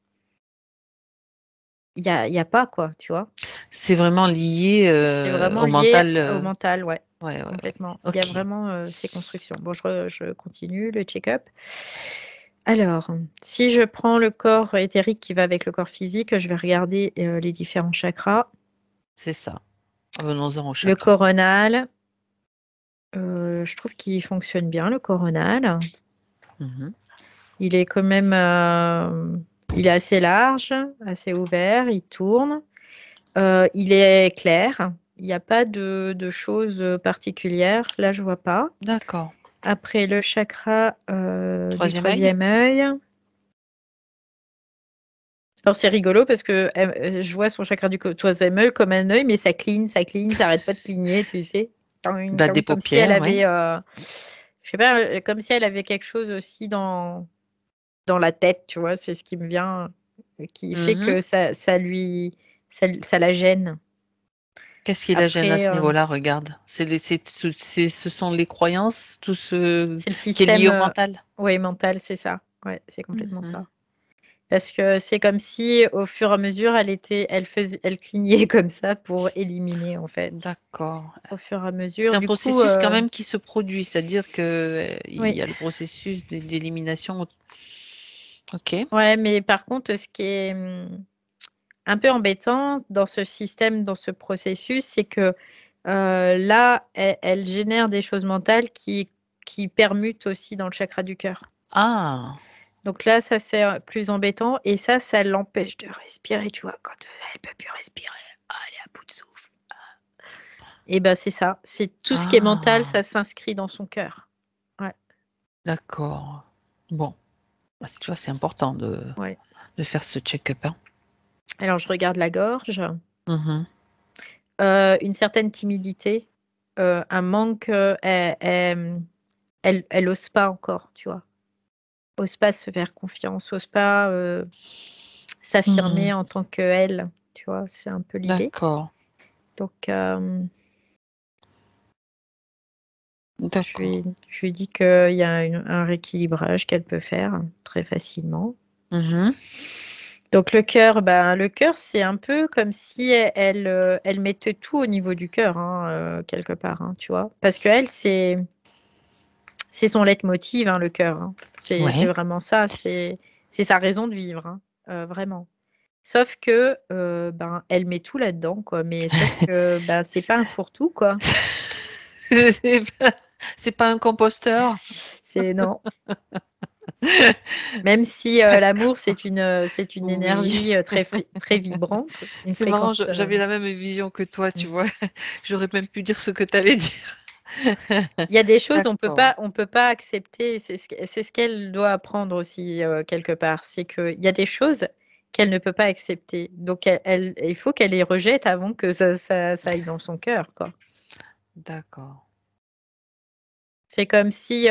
y a pas, quoi, tu vois. C'est vraiment lié C'est vraiment au lié mental. au mental, ouais, Ouais. complètement. Il y a Ok, vraiment ces constructions. Bon, je continue le check-up. Alors, si je prends le corps éthérique qui va avec le corps physique, je vais regarder les différents chakras. c'est ça. Venons-en au Le chakra. coronal, je trouve qu'il fonctionne bien, le coronal. Mhm. Il est quand même, il est assez large, assez ouvert, il tourne. Il est clair. Il n'y a pas de choses particulières. Là, je vois pas. D'accord. Après, le chakra du Troisième œil? troisième œil. Alors, c'est rigolo parce que je vois son chakra du troisième œil comme un œil, mais ça cligne, ça arrête pas de cligner, tu sais. Bah, des Comme si elle paupières, oui. avait, je sais pas, comme si elle avait quelque chose aussi dans la tête, tu vois. C'est ce qui me vient, qui fait Mhm. que ça la gêne. Qu'est-ce qui la gêne à Après, ce niveau-là? Regarde. Ce sont les croyances, tout ce c'est le qui est lié système, au mental. ouais, mental, c'est ça. Ouais, c'est complètement Mhm. ça. Parce que c'est comme si, au fur et à mesure, elle clignait comme ça pour éliminer, en fait, D'accord. au fur et à C'est mesure. un Du coup, processus quand même qui se produit, c'est-à-dire que il oui, y a le processus d'élimination. Ok. ouais, mais par contre, ce qui est un peu embêtant dans ce système, dans ce processus, c'est que là, elle génère des choses mentales qui permutent aussi dans le chakra du cœur. Ah, Donc là, ça c'est plus embêtant et ça l'empêche de respirer, tu vois, quand elle peut plus respirer. Ah, elle est à bout de souffle. Et ben c'est ça, c'est tout ce qui est mental, ah, ça s'inscrit dans son cœur. Ouais, d'accord. Bon, bah, tu vois, c'est important ouais. de faire ce check-up, hein. Alors je regarde la gorge, Mhm. une certaine timidité, un manque, elle ose pas encore, tu vois. Ose pas se faire confiance, ose pas s'affirmer Mhm. en tant que elle, tu vois, c'est un peu l'idée. D'accord, Donc d'accord. je lui dis qu'il y a un rééquilibrage qu'elle peut faire très facilement. Mhm. Donc le cœur, c'est un peu comme si elle mettait tout au niveau du cœur, hein, quelque part, hein, tu vois. Parce qu'elle, c'est son leitmotiv, hein, le cœur, hein. C'est Ouais. vraiment ça, c'est sa raison de vivre, hein, vraiment. Sauf que ben, elle met tout là-dedans, quoi. Mais sauf que ben, c'est pas un fourre-tout, quoi. C'est pas, c'est pas un composteur. C'est non. Même si l'amour, c'est une Oui. énergie très vibrante, une C'est marrant, fréquence. j'avais la même vision que toi, tu Mm. vois. J'aurais même pu dire ce que tu allais dire. Il y a des choses D'accord. on peut pas accepter. C'est ce qu'elle doit apprendre aussi quelque part. C'est qu'il y a des choses qu'elle ne peut pas accepter. Donc il faut qu'elle les rejette avant que ça aille dans son cœur, quoi. D'accord. C'est comme si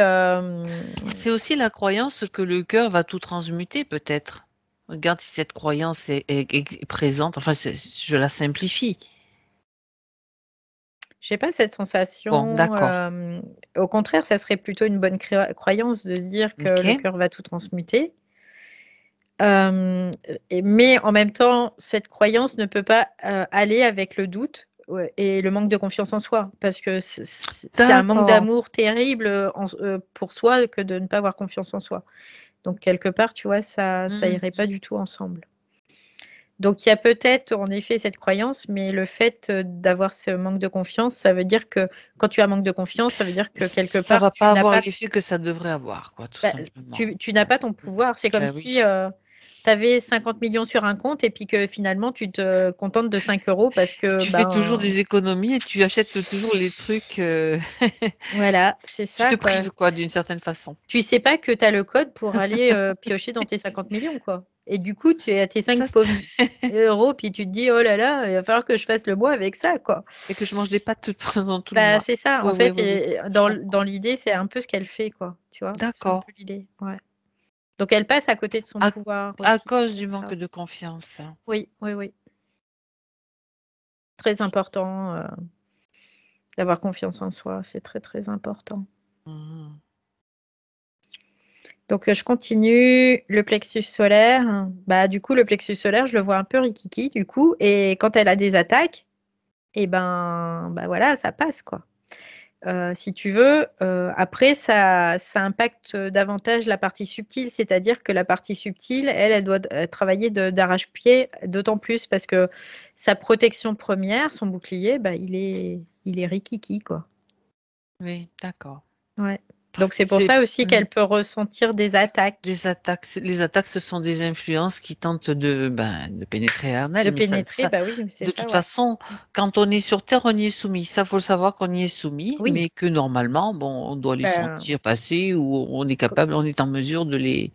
C'est aussi la croyance que le cœur va tout transmuter, peut-être. Regarde si cette croyance est présente. Enfin, je la simplifie. j'ai pas cette Bon, sensation. d'accord. Au contraire, ça serait plutôt une bonne croyance de se dire que le Ok. cœur va tout transmuter. Mais en même temps, cette croyance ne peut pas aller avec le doute, ouais, et le manque de confiance en soi, parce que c'est un manque D'accord. d'amour terrible pour soi que de ne pas avoir confiance en soi. Donc quelque part, tu vois, ça Hmm. irait pas du tout ensemble. Donc il y a peut-être en effet cette croyance, mais le fait d'avoir ce manque de confiance, ça veut dire que quand tu as manque de confiance, ça veut dire que quelque Ça part, va pas avoir l'effet que ça devrait avoir, quoi, tout bah, simplement. tu n'as Ouais. pas ton pouvoir. C'est comme Ben si oui. tu avais 50 millions sur un compte et puis que finalement tu te contentes de 5 euros parce que, Tu fais toujours ben, des économies et tu achètes toujours les trucs. voilà, c'est Tu ça, te quoi. prives, quoi, d'une certaine façon. Tu sais pas que tu as le code pour aller piocher dans tes 50 millions, quoi. Et du coup, tu es à tes Ça, 5 pauvres euros, puis tu te dis, oh là là, il va falloir que je fasse le mois avec ça, quoi. et que je mange des pâtes pendant tout le Bah, mois. c'est ça, Oui, en oui, fait, oui, oui. et Je comprends. dans l'idée, c'est un peu ce qu'elle fait, quoi. Tu vois, c'est un D'accord. peu l'idée. Ouais. Donc, elle passe à côté de son À, pouvoir à aussi. cause du Pour manque ça. de confiance. Oui, oui, oui. Très important d'avoir confiance en soi, c'est très, très important. Mhm. Donc, je continue. Le plexus solaire. Bah, du coup, le plexus solaire, je le vois un peu rikiki, du coup. Et quand elle a des attaques, et bah voilà, ça passe, quoi. Si tu veux, après, ça impacte davantage la partie subtile, c'est-à-dire que la partie subtile, elle doit travailler d'arrache-pied, d'autant plus parce que sa protection première, son bouclier, bah, il est rikiki, quoi. Oui, d'accord. Ouais. Donc, c'est pour C'est ça aussi qu'elle peut ressentir des attaques. les attaques, ce sont des influences qui tentent de pénétrer en elle. De Mais pénétrer, bah oui, c'est de ça, toute ouais. façon, quand on est sur Terre, on y est soumis. Ça, faut le savoir qu'on y est soumis, Oui, mais que normalement, on doit les ben, sentir passer ou on est capable, on est en mesure de les.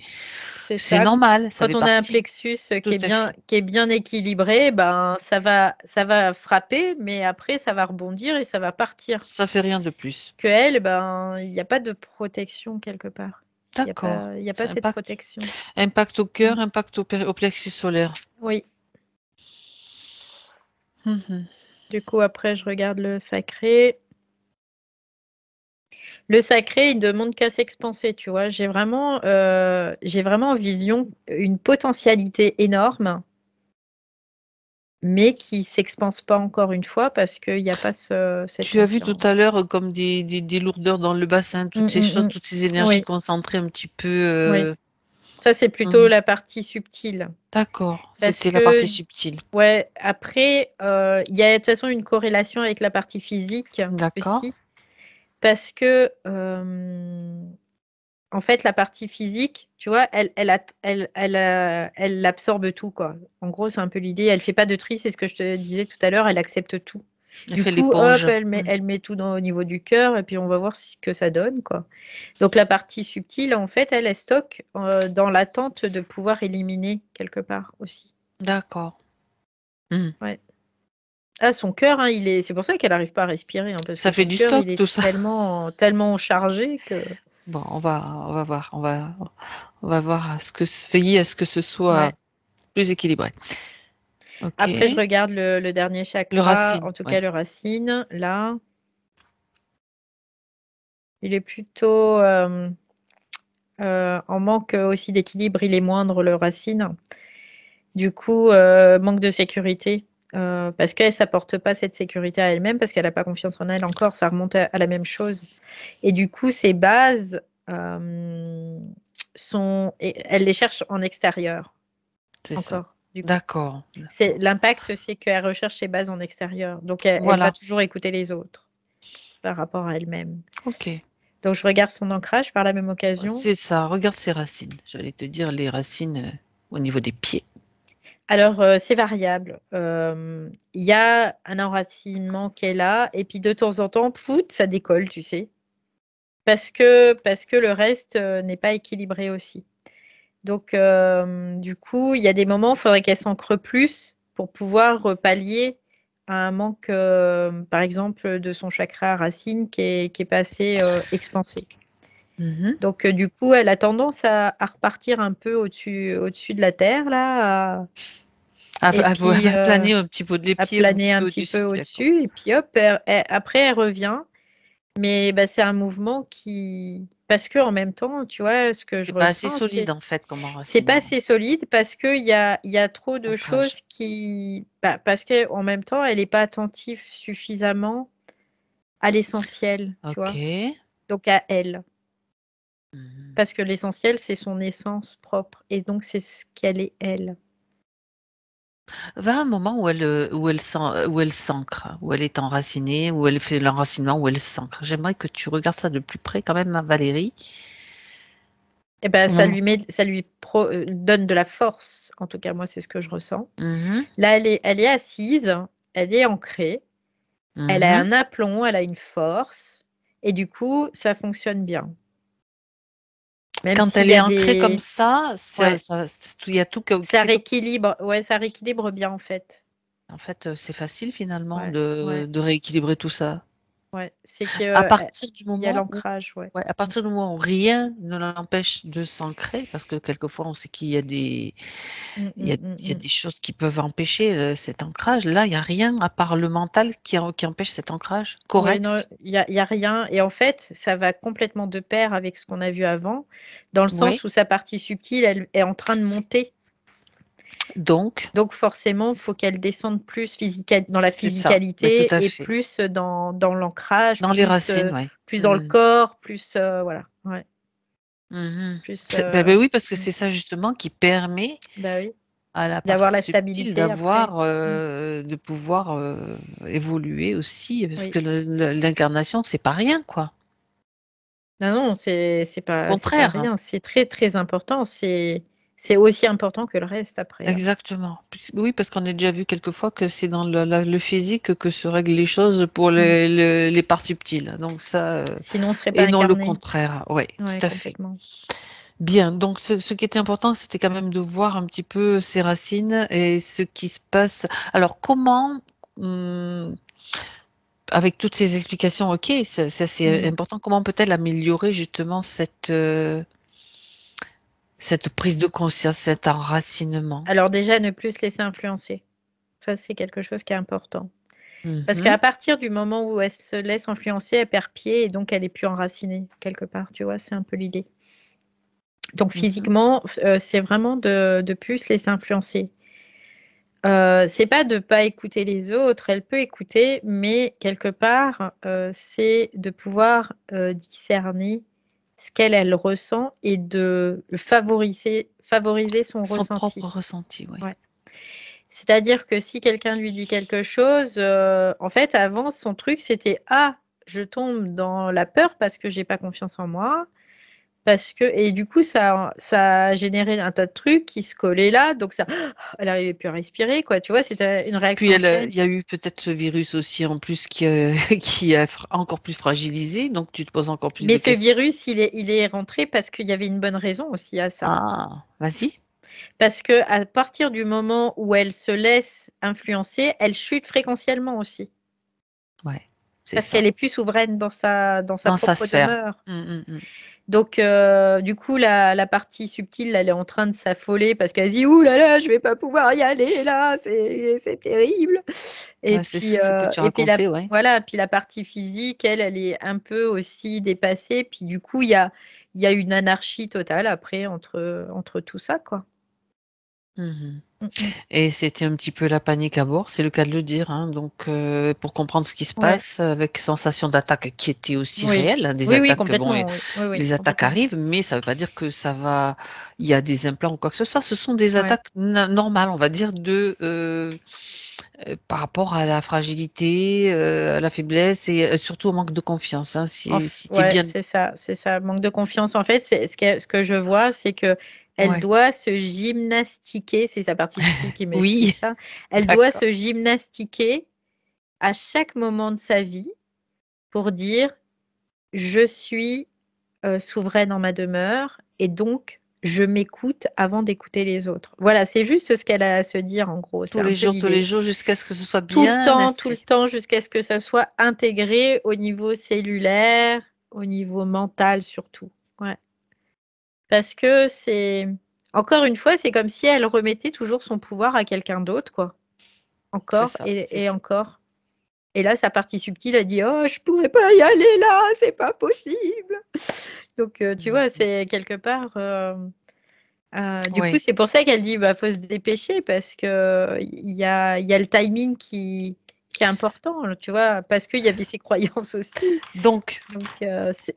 c'est C'est ça. normal, ça Quand fait on a un partie. plexus Tout à fait. qui est bien équilibré, ben, ça va frapper, mais après, ça va rebondir et ça va partir. Ça fait rien de plus. Que elle, ben, il n'y a pas de protection quelque part. D'accord. Il y a pas Ça cette protection. impact au cœur, Mm. impact au plexus solaire. Oui. Mhm. Du coup, après, je regarde le sacré. Le sacré, il demande qu'à s'expanser, tu vois. J'ai vraiment en vision une potentialité énorme, mais qui s'expanse pas encore une fois parce qu'il n'y a pas cette Tu as vu tout à confiance. l'heure comme des lourdeurs dans le bassin, toutes ces choses, Mm. toutes ces énergies Oui, concentrées un petit peu. oui. Ça, c'est plutôt Mhm. la partie subtile. D'accord, Parce c'était la partie que, subtile. ouais, après, il y a de toute façon une corrélation avec la partie physique D'accord. aussi. Parce que, en fait, la partie physique, tu vois, elle absorbe tout, quoi. En gros, c'est un peu l'idée. Elle fait pas de tri, c'est ce que je te disais tout à l'heure, elle accepte tout. Elle Du fait coup, hop, l'éponge. elle met tout au niveau du cœur et puis on va voir ce que ça donne, quoi. Donc la partie subtile, en fait, elle stocke dans l'attente de pouvoir éliminer quelque part aussi. D'accord. Mhm. Ouais. Ah, son cœur, hein, c'est pour ça qu'elle n'arrive pas à respirer, hein, parce que Ça fait son du cœur, stock il est tout ça. tellement chargé que. Bon, on va voir, on va voir veiller à ce que ce soit Ouais. plus équilibré. Ok. Après, je regarde le dernier Le chakra, racine, en tout ouais. cas le racine. Là, il est plutôt en manque aussi d'équilibre. Il est moindre, le racine. Du coup, manque de sécurité. Parce qu'elle ne s'apporte pas cette sécurité à elle-même, parce qu'elle n'a pas confiance en elle encore. Ça remonte à la même chose. Et du coup, ses bases, elle les cherche en extérieur C'est ça. encore. Du coup. D'accord. L'impact, c'est qu'elle recherche ses bases en extérieur. Donc, elle va Voilà. toujours écouter les autres par rapport à elle-même. Ok. Donc, je regarde son ancrage par la même occasion. C'est ça. Regarde ses racines. J'allais te dire les racines au niveau des pieds. Alors, c'est variable. Il y a un enracinement qui est là, et puis de temps en temps, pout, ça décolle, tu sais. Parce que le reste n'est pas équilibré aussi. Donc, du coup, il y a des moments, il faudrait qu'elle s'ancre plus pour pouvoir pallier à un manque, par exemple, de son chakra racine qui est pas assez expansé. Mhm. Donc, du coup, elle a tendance à repartir un peu au-dessus de la terre, là, et puis À planer un petit peu les à pieds un petit planer un peu petit peu au-dessus. D'accord. au-dessus. Et puis, hop, après, elle revient. Mais bah, c'est un mouvement qui. Parce que en même temps, tu vois, ce que je C'est pas assez ressens, solide en fait comme c'est pas enracinement, assez solide parce qu'il y a trop de ancrage. choses qui. Bah, parce qu'en même temps, elle n'est pas attentive suffisamment à l'essentiel, tu Ok. vois. Donc à elle. Mhm. Parce que l'essentiel, c'est son essence propre. Et donc, c'est ce qu'elle est, elle. Va un moment où elle s'ancre, où elle est enracinée, où elle fait l'enracinement, où elle s'ancre. J'aimerais que tu regardes ça de plus près quand même, hein, Valérie. Et ben, Au moment. ça lui donne de la force. En tout cas, moi, c'est ce que je ressens. Mhm. Là, elle est assise, elle est ancrée. Elle a Mhm. un aplomb, elle a une force, et du coup, ça fonctionne bien. Même Quand s'il elle y est a ancrée comme des... ça, Ouais, il y a tout. ça rééquilibre, ouais, ça rééquilibre bien, en fait. En fait, c'est facile finalement Ouais, ouais, de rééquilibrer tout ça. Ouais, c'est À que partir du il y a moment où l'ancrage, ouais. ouais, à partir du moment où rien ne l'empêche de s'ancrer, parce que quelquefois on sait qu'il y a des Mmh, il y a mmh, mmh, il y a mmh. des choses qui peuvent empêcher, cet ancrage. Là, il y a rien à part le mental qui empêche cet ancrage Ouais, non, correct? il y a rien et en fait, ça va complètement de pair avec ce qu'on a vu avant, dans le Oui, sens où sa partie subtile, elle est en train de monter. donc Donc forcément, il faut qu'elle descende plus dans la c'est ça, mais tout physicalité à et fait. plus dans l'ancrage, Dans les racines, ouais. plus dans le Mmh. corps, plus, voilà, ouais, Mmh. plus, Oui, parce que mmh, c'est ça justement qui permet bah, oui, à la d'avoir partie la subtile stabilité après. d'avoir, Mmh, de pouvoir, évoluer aussi, parce oui. que l'incarnation, c'est pas rien, quoi. Non, non, Au c'est pas contraire. rien, c'est très, très important, c'est aussi important que le reste après, hein. Exactement. Oui, parce qu'on a déjà vu quelquefois que c'est dans le physique que se règlent les choses pour Mmh. les parts subtiles. Donc ça, Sinon on serait pas et non le incarné. contraire. Oui, Ouais, tout à fait. complètement. Bien, donc ce qui était important, c'était quand même de voir un petit peu ses racines et ce qui se passe. Alors comment, mmh, avec toutes ces explications, OK, ça c'est Mmh. important, comment peut-elle améliorer justement cette prise de conscience, cet enracinement? Alors déjà, ne plus se laisser influencer. Ça, c'est quelque chose qui est important. Parce Mmh. qu'à partir du moment où elle se laisse influencer, elle perd pied et donc elle est plus enracinée quelque part, tu vois? C'est un peu l'idée. Donc Mmh. physiquement, c'est vraiment de plus se laisser influencer. C'est pas de pas écouter les autres, elle peut écouter, mais quelque part, c'est de pouvoir, discerner ce elle ressent et de favoriser son Son propre ressenti. ressenti, oui. Ouais. C'est-à-dire que si quelqu'un lui dit quelque chose, en fait, avant, son truc, c'était: «Ah, je tombe dans la peur parce que j'ai pas confiance en moi, parce que» et du coup, ça a généré un tas de trucs qui se collaient là, donc ça elle arrivait plus à respirer, quoi, tu vois? C'était une Puis réaction en chaîne. il y a eu peut-être ce virus aussi en plus qui, qui a encore plus fragilisé, donc tu te poses encore plus Mais de ce questions. virus, il est rentré parce qu'il y avait une bonne raison aussi à ça. Ah! Vas-y. Parce qu'à partir du moment où elle se laisse influencer, elle chute fréquentiellement aussi. Ouais, c'est Parce ça. qu'elle est plus souveraine dans sa Dans sa propre sphère. demeure. Mmh, mmh, mmh. Donc du coup, la partie subtile, elle est en train de s'affoler parce qu'elle se dit: «Ouh là là, je vais pas pouvoir y aller là, c'est terrible» Ouais, c'est ce que tu et puis la racontais, ouais. voilà, puis la partie physique, elle est un peu aussi dépassée. Puis du coup, il y a une anarchie totale après entre tout ça, quoi. Mmh. Mmh mh. Et c'était un petit peu la panique à bord, c'est le cas de le dire, hein, donc pour comprendre ce qui se Ouais, passe avec sensation d'attaque qui était aussi oui. réelle, hein, des Oui, oui, attaques, bon, complètement, oui. Oui, oui, les attaques complètement. arrivent, mais ça ne veut pas dire que ça va il y a des implants ou quoi que ce soit. Ce sont des Ouais. attaques normales, on va dire, par rapport à la fragilité, à la faiblesse et surtout au manque de confiance, hein. Si tu es Ouais, bien c'est ça, c'est ça. Manque de confiance. En fait, c'est ce que je vois, c'est qu'elle ouais. doit se gymnastiquer, c'est sa partie subtile qui m'explique Oui, ça. Elle doit d'accord. se gymnastiquer à chaque moment de sa vie pour dire: «Je suis, souveraine en ma demeure et donc je m'écoute avant d'écouter les autres». Voilà, c'est juste ce qu'elle a à se dire en gros, c'est un peu Tous les l'idée. jours jusqu'à ce que ce soit bien Tout le inscrit. temps jusqu'à ce que ça soit intégré au niveau cellulaire, au niveau mental surtout. Ouais. Parce que c'est encore une fois, c'est comme si elle remettait toujours son pouvoir à quelqu'un d'autre, quoi. Encore C'est et ça. encore. Et là, sa partie subtile, elle dit: «Oh, je pourrais pas y aller là, c'est pas possible». Donc tu vois, Mmh. c'est quelque part, du coup, Ouais. c'est pour ça qu'elle dit: «Bah, faut se dépêcher» parce que il y a le timing qui est important, tu vois? Parce qu'il y avait ses croyances aussi. Donc Donc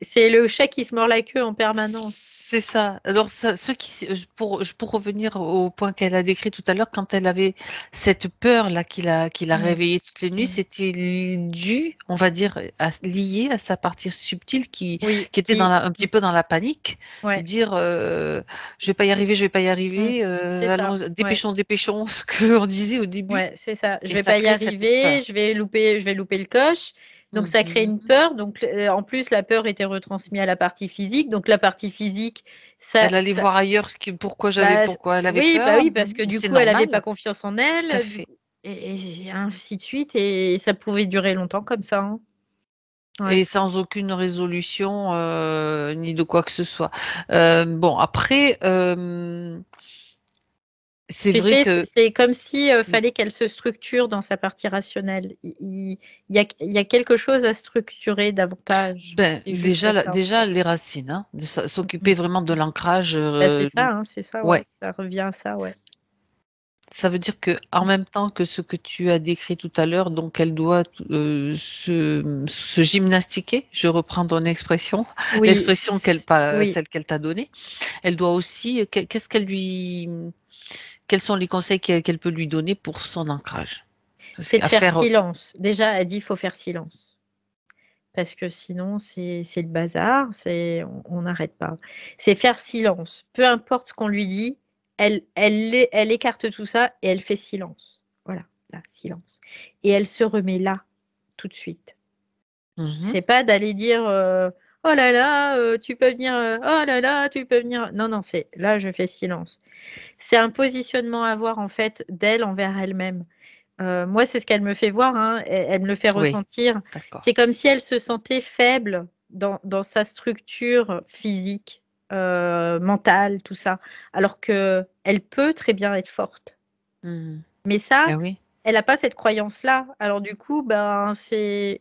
c'est le chat qui se mord la queue en permanence. c'est ça. Alors ça ceux qui pour revenir au point qu'elle a décrit tout à l'heure, quand elle avait cette peur-là qui l'a Mmh. réveillée toutes les nuits, Mmh. c'était dû, on va dire, lié à sa partie subtile Oui, qui était dans la un petit mmh, peu dans la panique, de ouais, dire, «Je vais pas y arriver, je vais pas y mmh, arriver, c'est ça, allons ouais. dépêchons, dépêchons», ce qu'on disait au début Ouais, c'est ça. Je et vais ça pas y crée cette arriver, peur. je vais louper le coche. Donc ça crée une Mmh. peur. Donc en plus, la peur était retransmise à la partie physique. Donc la partie physique, ça Elle allait ça voir ailleurs pourquoi elle avait oui, bah, peur. oui, parce que du C'est coup, elle avait pas normal, confiance en tout à elle, du fait. coup et ainsi de suite et ça pouvait durer longtemps comme ça, hein. Ouais. et sans aucune résolution ni de quoi que ce soit. Bon, après, c'est Tu vrai sais, que c'est comme si fallait qu'elle se structure dans sa partie rationnelle. Il y a quelque chose à structurer davantage. ben, C'est juste déjà, ça, en déjà fait. les racines, hein, de Mm, mm. s'occuper vraiment de l'ancrage. Bah, c'est ça, ouais. Ouais, Ça revient à ça, ouais. ça veut dire que en même temps que ce que tu as décrit tout à l'heure, donc elle doit se gymnastiquer. Je reprends ton expression, Oui, l'expression oui. celle qu'elle t'a donnée. Elle doit aussi, qu'est-ce qu'elle lui, quels sont les conseils qu'elle peut lui donner pour son ancrage? Parce C'est de qu'à faire faire, silence. Déjà, elle dit il faut faire silence. Parce que sinon, c'est le bazar, on n'arrête pas. C'est faire silence. Peu importe ce qu'on lui dit, elle écarte tout ça et elle fait silence. Voilà, là, silence. Et elle se remet là, tout de suite. Mhm. C'est pas d'aller dire oh là là, tu peux venir, oh là là, tu peux venir. Non, non, c'est là, je fais silence. C'est un positionnement à avoir en fait d'elle envers elle-même. Moi, c'est ce qu'elle me fait voir, hein, elle me le fait Oui, ressentir. d'accord. C'est comme si elle se sentait faible dans sa structure physique, mentale, tout ça, alors qu'elle peut très bien être forte. Mhm. Mais ça, Eh oui. elle a pas cette croyance-là. Alors du coup, ben, c'est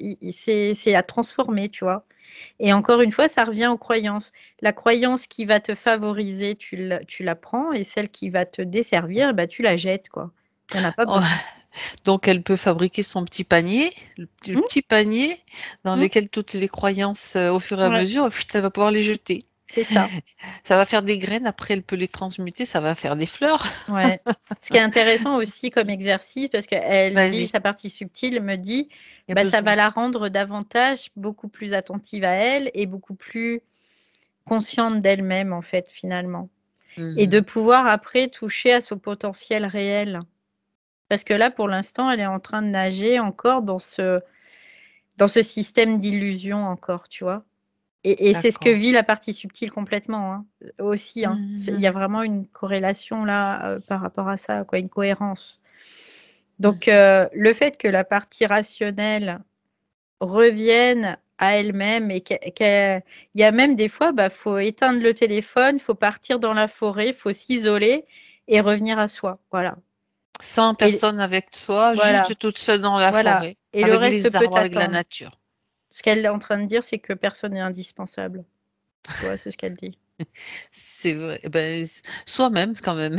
à transformer, tu vois? Et encore une fois, ça revient aux croyances. La croyance qui va te favoriser, tu la prends et celle qui va te desservir, bah, tu la jettes, quoi. Il y en a pas Oh, besoin. donc elle peut fabriquer son petit panier, le Mmh, petit panier dans mmh, lequel toutes les croyances, au fur et à ouais, mesure, elle va pouvoir les jeter. c'est ça. Ça va faire des graines, après elle peut les transmuter, ça va faire des fleurs. Ouais. Ce qui est intéressant aussi comme exercice, parce qu'elle dit, Vas-y, sa partie subtile me dit, il y a bah, ça va besoin. la rendre davantage, beaucoup plus attentive à elle et beaucoup plus consciente d'elle-même, en fait, finalement. Et de Mhm. pouvoir après toucher à son potentiel réel. Parce que là, pour l'instant, elle est en train de nager encore dans ce système d'illusion encore, tu vois? Et c'est ce que D'accord. vit la partie subtile complètement, hein, aussi, hein. Il y a Mhm. vraiment une corrélation là, par rapport à ça, quoi, une cohérence. Mhm. Donc, le fait que la partie rationnelle revienne à elle-même et il y a même des fois, bah, faut éteindre le téléphone, faut partir dans la forêt, faut s'isoler et revenir à soi. Voilà. Sans Et personne avec toi, voilà, juste toute seule dans la voilà, forêt, et le avec reste les peut arbres, avec la attendre. nature. Ce qu'elle est en train de dire, c'est que personne n'est indispensable. Tu vois? C'est ce qu'elle dit. C'est vrai, ben, soi-même quand même.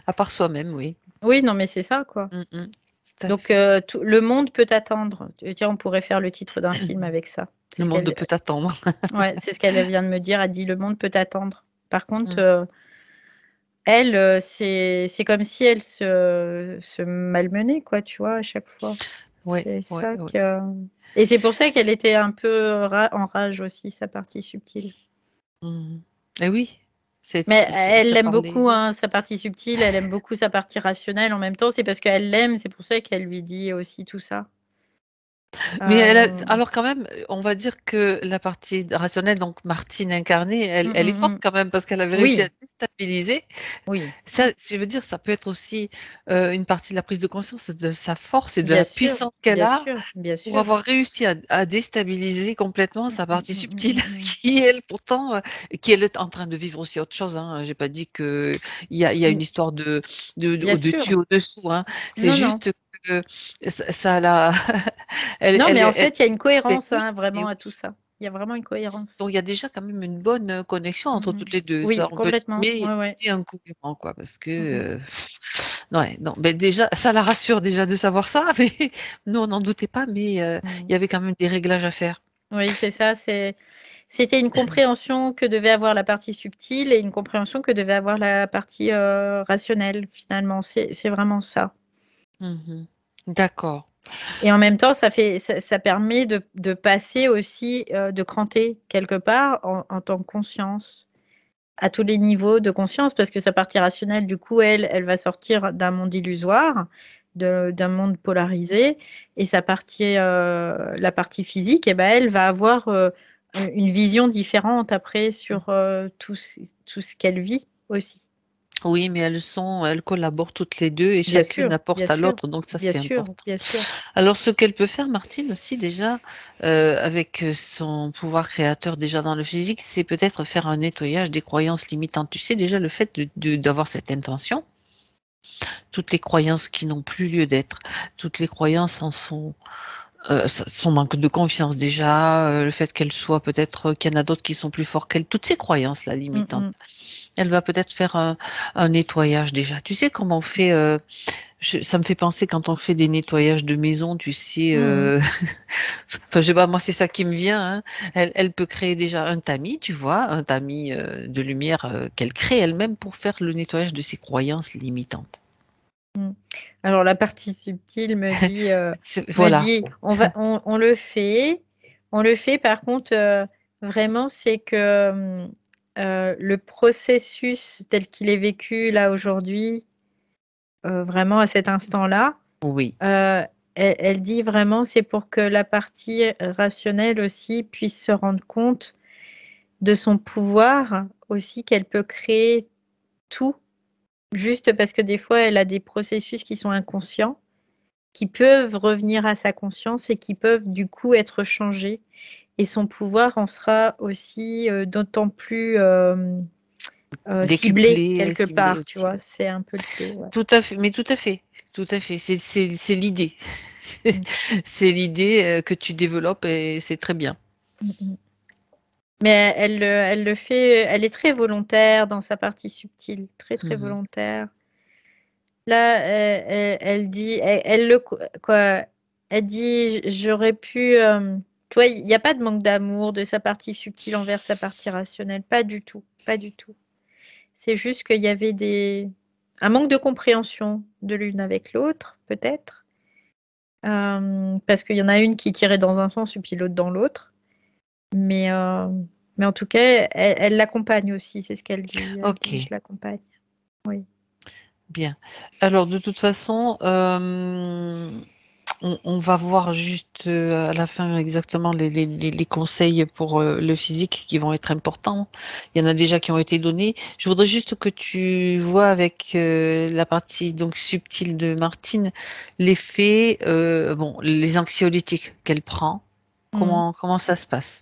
À part soi-même, oui. Oui, non, mais c'est ça, quoi. Mmh mh. Tout à Donc, fait. tout le monde peut attendre. Tiens, on pourrait faire le titre d'un film avec ça. C'est Le ce monde qu'elle peut attendre. ouais, c'est ce qu'elle vient de me dire. Elle dit: «Le monde peut attendre». Par contre, Mmh. elle, c'est comme si elle se malmenait, quoi, tu vois, à chaque fois. Ouais, C'est ouais, ça ouais. que et c'est pour ça qu'elle était un peu en rage aussi, sa partie subtile. Mmh. Et oui, Mais elle ça l'aime parlait. beaucoup, hein, sa partie subtile, elle aime beaucoup sa partie rationnelle en même temps. C'est parce qu'elle l'aime, c'est pour ça qu'elle lui dit aussi tout ça. Mais elle a Hem, alors quand même, on va dire que la partie rationnelle, donc Martine incarnée, mmh, elle est mmh forte mh. quand même parce qu'elle avait réussi à Oui, déstabiliser. oui, Ça, je veux dire, ça peut être aussi, une partie de la prise de conscience de sa force et de bien la sûr, puissance qu'elle bien a sûr, bien pour sûr. avoir réussi à déstabiliser complètement Mmh, sa mmh, partie mmh, mmh, subtile mmh, mmh. qui elle pourtant, qui elle est en train de vivre aussi autre chose, hein. J'ai pas dit qu'il y a une Mmh, histoire de bien sûr. au-dessus, au-dessous, hein. C'est Non, non. juste que ça l'a Non, mais en elle fait, il y a une fait cohérence, oui hein, et vraiment à tout oui. ça. Il y a vraiment une cohérence. Donc il y a déjà quand même une bonne, connexion Mmh entre mh. toutes les 2. Oui, Ça on peut complètement. mais Ouais, ouais. c'était incohérent quoi parce Mmh mh. que, ouais, non, beh, déjà ça la rassure déjà de savoir ça, mais nous on n'en doutait pas, mais il Mmh. y avait quand même des réglages à faire. Oui, c'est ça, c'était une compréhension que devait avoir la partie subtile et une compréhension que devait avoir la partie, rationnelle finalement. C'est vraiment ça Mmh. D'accord. et en même temps, ça permet de passer aussi, de cranter quelque part en tant que conscience, à tous les niveaux de conscience parce que sa partie rationnelle du coup, elle va sortir d'un monde illusoire, d'un monde polarisé et sa partie, la partie physique et ben, elle va avoir, une vision différente après sur, tout ce qu'elle vit aussi. Oui, mais elles collaborent toutes les 2 et Bien chacune sûr, apporte à l'autre, donc ça, bien c'est sûr, important. bien sûr. Alors ce qu'elle peut faire Martine aussi déjà, avec, son pouvoir créateur déjà dans le physique, c'est peut-être faire un nettoyage des croyances limitantes. Tu sais déjà le fait d'avoir cette intention, toutes les croyances qui n'ont plus lieu d'être, toutes les croyances en son manque de confiance déjà, le fait qu'elle soit peut-être qu'il y en a d'autres qui sont plus forts qu'elle, toutes ces croyances-là Mmh limitantes. mh. Elle va peut-être faire un nettoyage déjà. Tu sais comment on fait, ça me fait penser quand on fait des nettoyages de maison, tu sais, Mmh. enfin, je sais pas, moi, c'est ça qui me vient, hein. Elle peut créer déjà un tamis, tu vois? Un tamis, de lumière, qu'elle crée elle-même pour faire le nettoyage de ses croyances limitantes. Mmh. Alors la partie subtile me dit, Voilà. on le fait par contre, vraiment c'est que, le processus tel qu'il est vécu là aujourd'hui, vraiment à cet instant-là, Oui. elle dit vraiment c'est pour que la partie rationnelle aussi puisse se rendre compte de son pouvoir aussi qu'elle peut créer tout, juste parce que des fois elle a des processus qui sont inconscients, qui peuvent revenir à sa conscience et qui peuvent du coup être changés et son pouvoir en sera aussi, d'autant plus, ciblé Décuplé, quelque ciblé part, tu aussi, vois? ouais. C'est un peu l'idée, ouais. Tout à fait, mais tout à fait, tout à fait. C'est l'idée. Mmh. C'est l'idée, que tu développes et c'est très bien. Mmh mh. Mais elle le fait, elle est très volontaire dans sa partie subtile, très, très Mmh mh. volontaire. Là, elle dit elle le quoi, elle dit: J'aurais pu, tu vois, il y a pas de manque d'amour de sa partie subtile envers sa partie rationnelle, pas du tout, pas du tout. C'est juste qu'il y avait un manque de compréhension de l'une avec l'autre, peut-être, parce qu'il y en a une qui tirait dans un sens et puis l'autre dans l'autre. Mais en tout cas, elle l'accompagne aussi, c'est ce qu'elle dit. Elle dit: «Je OK. l'accompagne». Oui. Bien. Alors de toute façon, on va voir juste, à la fin exactement les conseils pour, le physique qui vont être importants. Il y en a déjà qui ont été donnés. Je voudrais juste que tu vois avec, la partie donc subtile de Martine, l'effet, bon, les anxiolytiques qu'elle prend. Mmh. Comment ça se passe?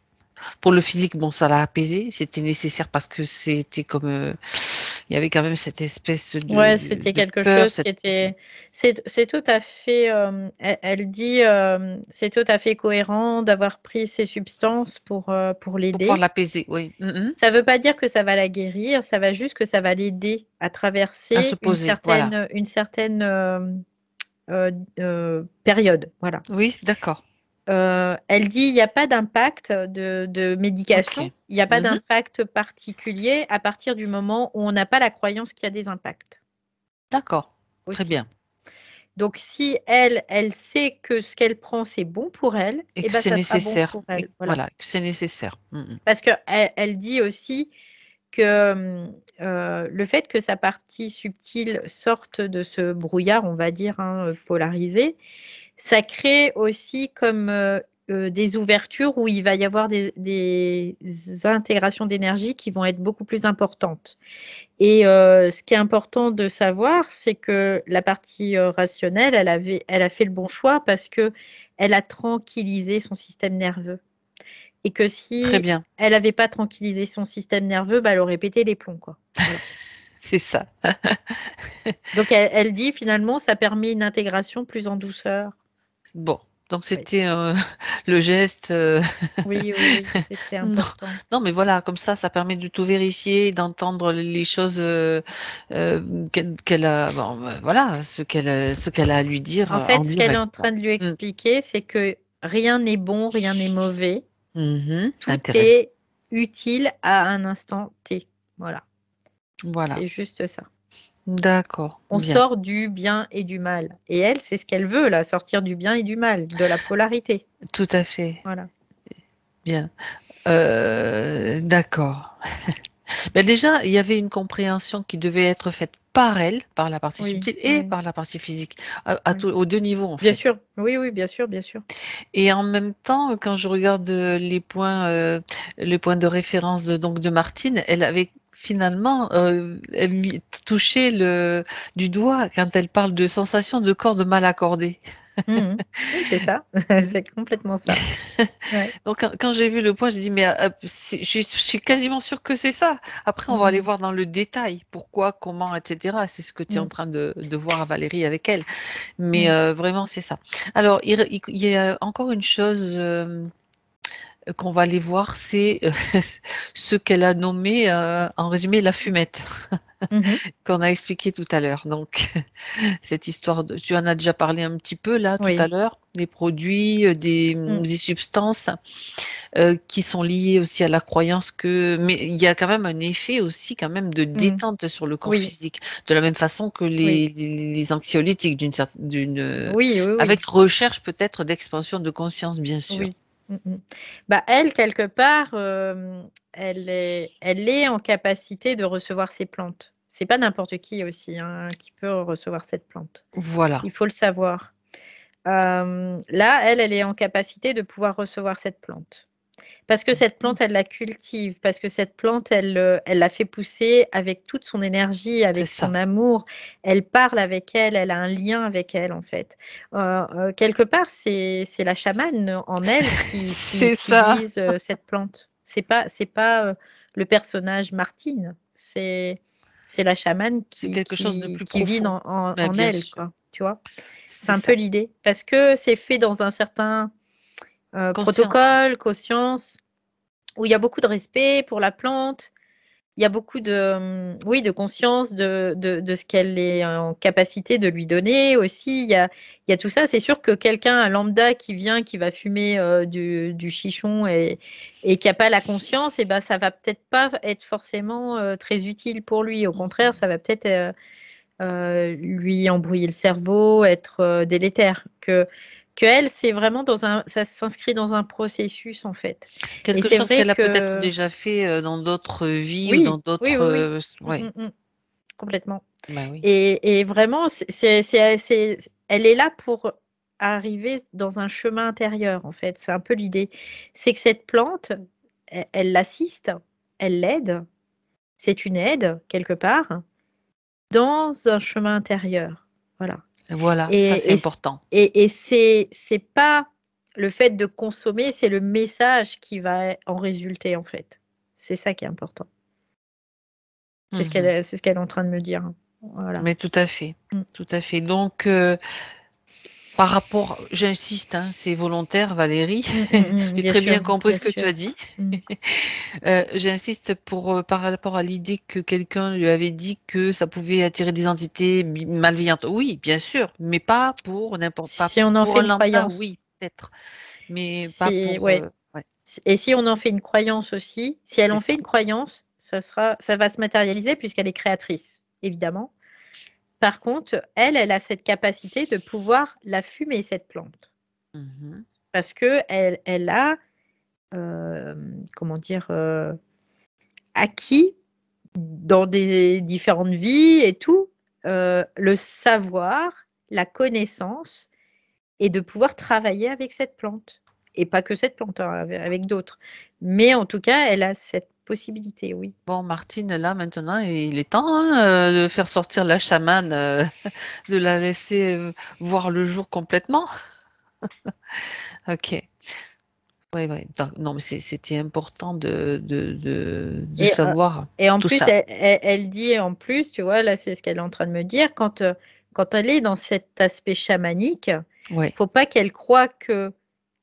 Pour le physique, bon, ça l'a apaisé, c'était nécessaire parce que c'était comme, il y avait quand même cette espèce Ouais, c'était de quelque peur, chose qui cette était c'est tout à fait, elle dit, c'est tout à fait cohérent d'avoir pris ces substances pour pour pouvoir l'aider. l'apaiser, oui. Mmh mh. Ça veut pas dire que ça va la guérir, ça va juste que ça va l'aider à À se traverser poser, voilà. une certaine, période, voilà. Oui, d'accord. Elle dit: «Il y a pas d'impact de médication, OK. il y a pas Mmh mh. d'impact particulier à partir du moment où on n'a pas la croyance qu'il y a des impacts, D'accord. Très aussi». bien Donc si elle sait que ce qu'elle prend, c'est bon pour elle et et que ben, c'est ça sera bon nécessaire pour et elle, voilà. voilà, que c'est nécessaire. Mmh mh. Parce qu'elle dit aussi que, le fait que sa partie subtile sorte de ce brouillard, on va dire, hein, polarisé, ça crée aussi comme, des ouvertures où il va y avoir des intégrations d'énergie qui vont être beaucoup plus importantes et ce qui est important de savoir, c'est que la partie, rationnelle, elle a fait le bon choix parce qu'elle a tranquillisé son système nerveux et que Très si bien, elle avait pas tranquillisé son système nerveux, bah, elle aurait pété les plombs, quoi. Voilà. c'est ça. Donc elle dit finalement, ça permet une intégration plus en douceur. Bon, donc Oui. c'était, le geste, Oui, oui, oui, c'était non, important. non, mais voilà, comme ça permet de tout vérifier, d'entendre les choses, qu'elle a bon, voilà, ce qu'elle a à lui dire, En en fait, ce qu'elle est direct, en quoi. train de lui Mmh. expliquer, c'est que rien n'est bon, rien n'est mauvais. Mmh mh. Tout Intéressant. est utile à un instant T. Voilà, Voilà. c'est juste ça. D'accord, On bien, sort du bien et du mal et elle, c'est ce qu'elle veut là, sortir du bien et du mal, de la polarité. tout à fait, Voilà. bien. D'accord. Bah, déjà, il y avait une compréhension qui devait être faite par elle, par la partie Oui, subtile et oui, par la partie physique, à oui. tous aux 2 niveaux, en Bien fait. sûr. Oui, oui, bien sûr, bien sûr. Et en même temps, quand je regarde, les points de référence de donc de Martine, elle avait finalement, elle touchait du doigt quand elle parle de sensation de cordes mal accordées. Mmh. Oui, c'est ça, c'est complètement ça. Ouais. Donc quand j'ai vu le point, j'ai dit: «Mais, je suis quasiment sûre que c'est ça». Après, on va aller Mmh. voir dans le détail, pourquoi, comment, et cetera. C'est ce que tu es en Mmh. train de voir à Valérie avec elle. Mais, Mmh. vraiment, c'est ça. Alors, il y a encore une chose, qu'on va aller voir, c'est, ce qu'elle a nommé, en résumé, la fumette, Mmh. qu'on a expliqué tout à l'heure. Donc cette histoire de tu en as déjà parlé un petit peu là, tout à Oui. l'heure, des produits, Mmh. des substances, qui sont liées aussi à la croyance mais il y a quand même un effet aussi quand même de Mmh. détente sur le corps Oui, physique, de la même façon que oui. les anxiolytiques Oui, oui, oui. avec recherche peut-être d'expansion de conscience, bien sûr. Oui. Mmh mh. Bah, elle, quelque part, elle est en capacité de recevoir ces plantes. C'est pas n'importe qui aussi, hein, qui peut recevoir cette plante. Voilà, Il faut le savoir. Là, elle est en capacité de pouvoir recevoir cette plante. Parce que cette mmh, plante, elle la cultive, parce que cette plante, elle la fait pousser avec toute son énergie, c'est avec son ça. amour. Elle parle avec elle, elle a un lien avec elle, en fait. Quelque part, c'est la chamane en elle qui C'est ça, utilise, cette plante. C'est pas, le personnage Martine, c'est la chamane c'est quelque chose de plus qui vit profond. Mais en bien elle, sûr, quoi, tu vois? C'est c'est un peu ça. l'idée. Parce que c'est fait dans un certain, Conscience. protocole, conscience, où il y a beaucoup de respect pour la plante. Il y a beaucoup de, oui, de conscience de ce qu'elle est en capacité de lui donner aussi. Il y a tout ça. C'est sûr que quelqu'un, un lambda qui vient, qui va fumer, du chichon et qui a pas la conscience et ben, ça va peut-être pas être forcément, très utile pour lui. Au contraire, Mmh. ça va peut-être, lui embrouiller le cerveau, être, délétère. Qu'elle, c'est vraiment dans un ça s'inscrit dans un processus, en fait. Et Quelque c'est chose vrai qu'elle a peut-être que déjà fait, dans d'autres vies ou dans oui, oui, d'autres, oui, oui. ouais, Complètement. bah, oui. Et vraiment, elle est là pour arriver dans un chemin intérieur, en fait. C'est un peu l'idée. C'est que cette plante, elle l'assiste, elle l'aide, c'est une aide quelque part, dans un chemin intérieur. Voilà. Voilà, ça c'est Et important. c'est pas le fait de consommer, c'est le message qui va en résulter, en fait. C'est ça qui est important. Mmh. C'est ce qu'elle est en train de me dire, hein. Voilà. Mais tout à fait, Mmh. tout à fait. Donc, par rapport j'insiste, hein, c'est volontaire Valérie, Mmh, mmh, j'ai bien très bien sûr, compris bien ce que tu as sûr. dit. Mmh. J'insiste par rapport à l'idée que quelqu'un lui avait dit que ça pouvait attirer des entités malveillantes. Oui, bien sûr, mais pas Si on en pour fait un une lambda, croyance, oui, peut-être, mais pas c'est pour, ouais. ouais, Et si on en fait une croyance aussi, si elle c'est en fait ça. une croyance, ça va se matérialiser puisqu'elle est créatrice, évidemment. Par contre, elle a cette capacité de pouvoir la fumer, cette plante. Mmh. Parce qu'elle a, comment dire? Acquis dans des différentes vies et tout, le savoir, la connaissance et de pouvoir travailler avec cette plante et pas que cette plante, hein, avec d'autres. Mais en tout cas, elle a cette possibilité, oui. Bon, Martine, là, maintenant, il est temps, hein, de faire sortir la chamane, de la laisser, voir le jour complètement. OK. Ouais, ouais, non, mais c'était important de Et savoir en tout plus, ça. elle dit en plus, tu vois, là, c'est ce qu'elle est en train de me dire, quand elle est dans cet aspect chamanique, Ouais, faut pas qu'elle croie que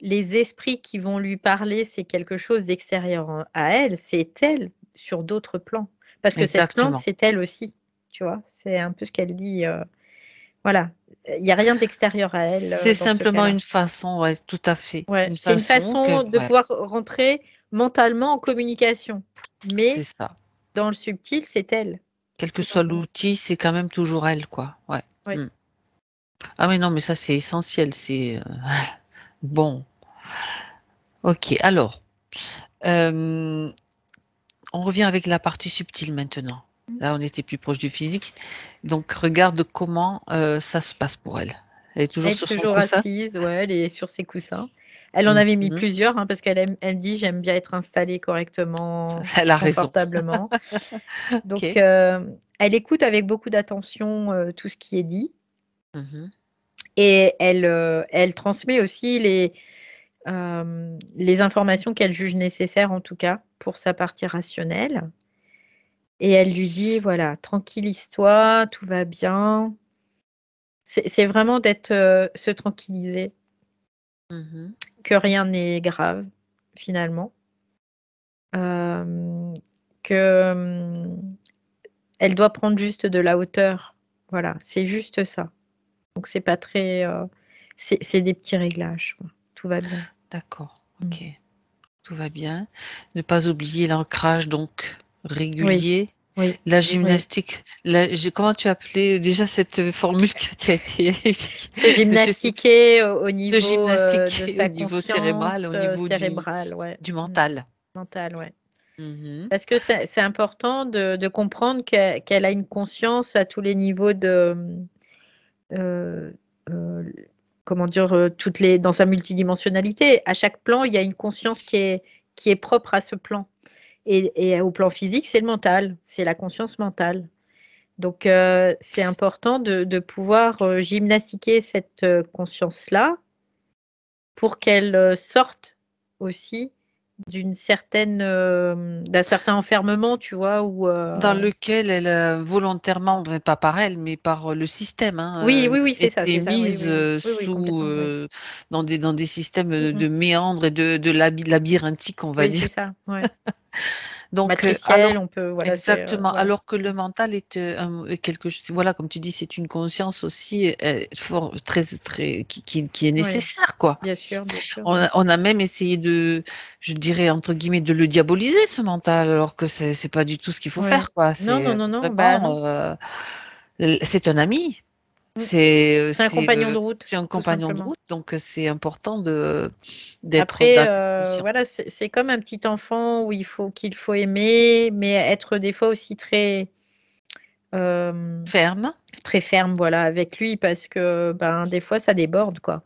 les esprits qui vont lui parler, c'est quelque chose d'extérieur à elle, c'est elle sur d'autres plans. Parce que cette plante, exactement. c'est elle aussi, tu vois? C'est un peu ce qu'elle dit, voilà. Il y a rien d'extérieur à elle, C'est dans ce simplement cas-là. une façon, ouais, tout à fait. Ouais, Une c'est une façon que façon de ouais, pouvoir rentrer mentalement en communication. c'est Mais ça. dans le subtil, c'est elle Quel que qui soit l'entend. l'outil, c'est quand même toujours elle, quoi. Ouais. Ouais. Mmh. Ah mais non, mais ça, c'est essentiel, bon. OK, alors, hem, on revient avec la partie subtile maintenant. Mmh. Là, on était plus proche du physique. Donc regarde comment, ça se passe pour elle. Elle est toujours Elle est sur son toujours coussin? assise, ouais, elle est sur ses coussins. Elle en avait mis Mhm. plusieurs, parce elle dit j'aime bien être installée correctement, Elle a raison. confortablement. Donc, Ok. elle écoute avec beaucoup d'attention tout ce qui est dit Mhm. et elle transmet aussi les informations qu'elle juge nécessaires, en tout cas, pour sa partie rationnelle. Et elle lui dit, voilà, tranquillise-toi, tout va bien. C'est vraiment se tranquilliser, Mhm. que rien n'est grave, finalement. Euh, que elle doit prendre juste de la hauteur. Voilà, c'est juste ça. Donc c'est pas très, c'est des petits réglages, quoi. Tout va bien. D'accord. Mm. Ok. Tout va bien. Ne pas oublier l'ancrage donc Oui, régulier. oui, La oui. gymnastique. Comment tu appelais déjà cette formule qui a été. Se Je sais plus. gymnastiquer au Se niveau de gymnastiquer au sa niveau cérébral, conscience au niveau cérébrale, ouais. du Mm. mental. Mentale, ouais. Mhm. Parce que c'est important de comprendre qu'elle a une conscience à tous les niveaux euh, euh, comment dire, dans sa multidimensionnalité. À chaque plan, il y a une conscience qui est propre à ce plan. Et au plan physique, c'est le mental, c'est la conscience mentale. Donc, c'est important de pouvoir gymnastiquer cette conscience-là pour qu'elle sorte aussi d'un certain enfermement, tu vois, Dans lequel elle volontairement, mais pas par elle, mais par le système, oui, oui, oui, était c'est ça, oui, mise oui, oui, oui, oui, complètement, oui. dans des systèmes Mm, de mm. méandres et de labyrinthiques, on va Oui, dire. c'est ça, ouais. Donc, Matriciel, on peut, voilà, exactement. voilà. Alors que le mental est quelque chose, voilà, comme tu dis, c'est une conscience aussi très, très, qui est Oui, nécessaire, quoi. bien sûr, bien sûr, On oui. a, on a même essayé je dirais, entre guillemets, de le diaboliser, ce mental, alors que c'est pas du tout ce qu'il faut Oui. faire, quoi. Non, non, C'est non, non, bah non. vraiment, c'est un ami, Mm. c'est C'est un compagnon de route, c'est un tout compagnon de simplement. route, donc c'est important Après, d'être conscient. voilà, c'est comme un petit enfant où qu'il faut aimer, mais être des fois aussi euh, Ferme. très ferme, voilà, avec lui, parce que ben, des fois, ça déborde, quoi.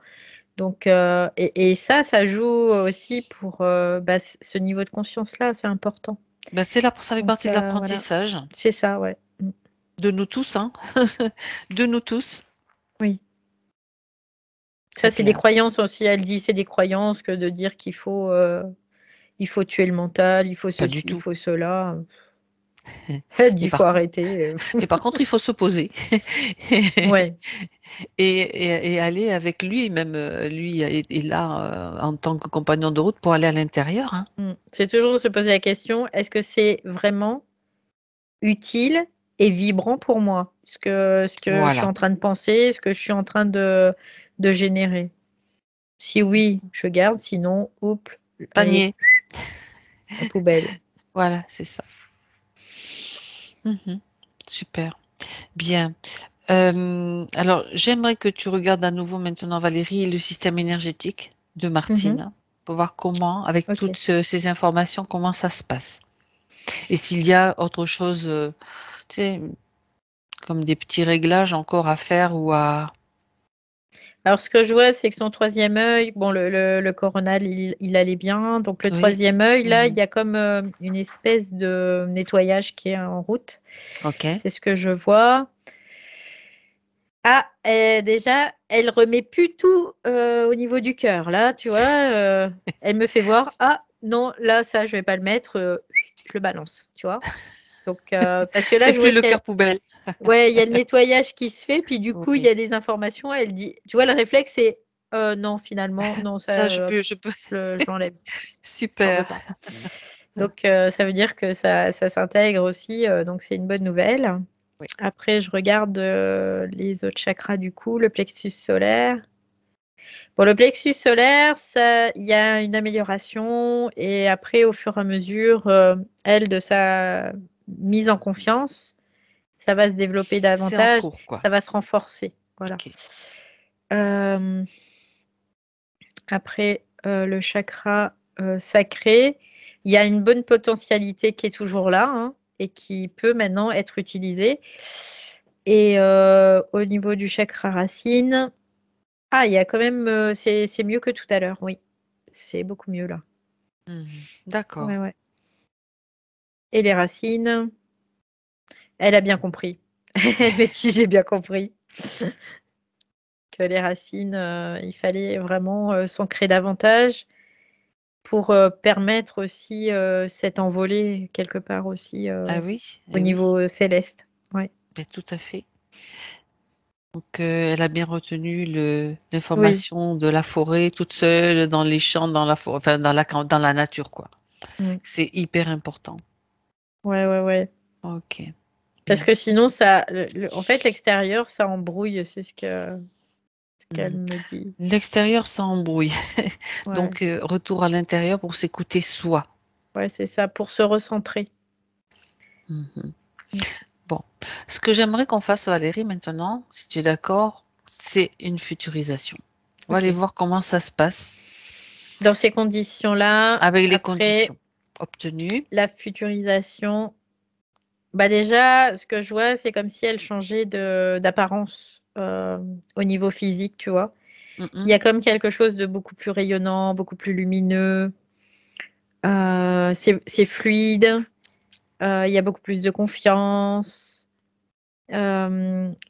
Donc, et ça joue aussi pour bah, ce niveau de conscience-là, c'est important. Ben, ça fait Donc, partie de voilà, l'apprentissage c'est ça, ouais. Mm. de nous tous, hein. De nous tous, Oui. Ça, c'est c'est des clair. croyances aussi. Elle dit, c'est des croyances que de dire il faut tuer le mental, il faut Pas du ceci, il tout. faut cela. Elle dit, Mais il faut par contre, arrêter. mais par contre, il faut se poser. Ouais. Et aller avec lui, même lui est là en tant que compagnon de route pour aller à l'intérieur, hein. Mm. C'est toujours se poser la question, est-ce que c'est vraiment utile et vibrant pour moi? Ce que je suis Voilà. en train de penser, ce que je suis en train de générer. Si oui, je garde, sinon, oups, allez, Panier. la poubelle. Voilà, c'est ça. Mhm. Super. Bien. Alors, j'aimerais que tu regardes à nouveau maintenant, Valérie, le système énergétique de Mhm. Martine, pour voir comment, avec Ok. toutes ces informations, comment ça se passe. Et s'il y a autre chose, tu sais, comme des petits réglages encore à faire ou à... Alors, ce que je vois, c'est que son troisième œil, bon, le coronal, il allait bien. Donc, le Oui. troisième œil, là, il Mhm. y a comme une espèce de nettoyage qui est en route. Ok. C'est ce que je vois. Ah, déjà, elle remet plus tout au niveau du cœur. Là, tu vois, elle me fait voir. Ah, non, là, ça, je vais pas le mettre. Je le balance, tu vois. Donc, parce que là, C'est je plus vois le qu'il y a, cœur poubelle. ouais, il y a le nettoyage qui se fait. Puis, du coup, il y Oui. a des informations. Elle dit, tu vois, le réflexe, c'est non, finalement, non, Ça, ça, hop, je peux. je l'enlève. J'en veux Super. pas. Donc, ça veut dire que ça s'intègre aussi. Donc, c'est une bonne nouvelle. Oui. Après, je regarde les autres chakras du coup, le plexus solaire. Pour le plexus solaire, il y a une amélioration et après, au fur et à mesure, elle, de sa mise en confiance, ça va se développer C'est en davantage, cours, quoi. ça va se renforcer. Voilà. Ok. Euh, Après, le chakra sacré, il y a une bonne potentialité qui est toujours là, hein, et qui peut maintenant être utilisée. Et au niveau du chakra racine, ah, il y a quand même, c'est mieux que tout à l'heure, oui. c'est beaucoup mieux là. D'accord. Ouais, ouais. Et les racines, elle a bien compris. Elle m'a dit: «J'ai bien compris» que les racines, il fallait vraiment, s'ancrer davantage pour, permettre aussi, cette envolée quelque part aussi, Ah oui, au eh oui, niveau céleste. Ouais. mais tout à fait. Donc, elle a bien retenu Oui. l'information de la forêt toute seule, dans les champs, dans la forêt, enfin dans la nature, quoi. Mmh. C'est hyper important. Ouais, ouais, ouais. OK, Parce bien. que sinon ça en fait, l'extérieur, ça embrouille, c'est ce qu'elle Mmh. me dit. L'extérieur, ça embrouille. Ouais, Donc, retour à l'intérieur pour s'écouter soi. ouais, c'est ça, pour se recentrer. Mmh. Mmh. Bon, ce que j'aimerais qu'on fasse, Valérie, maintenant, si tu es d'accord, c'est une futurisation. On va aller OK. voir comment ça se passe Dans ces conditions-là, avec les après conditions obtenues. la futurisation, bah, déjà, ce que je vois, c'est comme si elle changeait d'apparence, au niveau physique, tu vois? Mmh Il mh. y a comme quelque chose de beaucoup plus rayonnant, beaucoup plus lumineux, c'est fluide, il y a beaucoup plus de confiance, il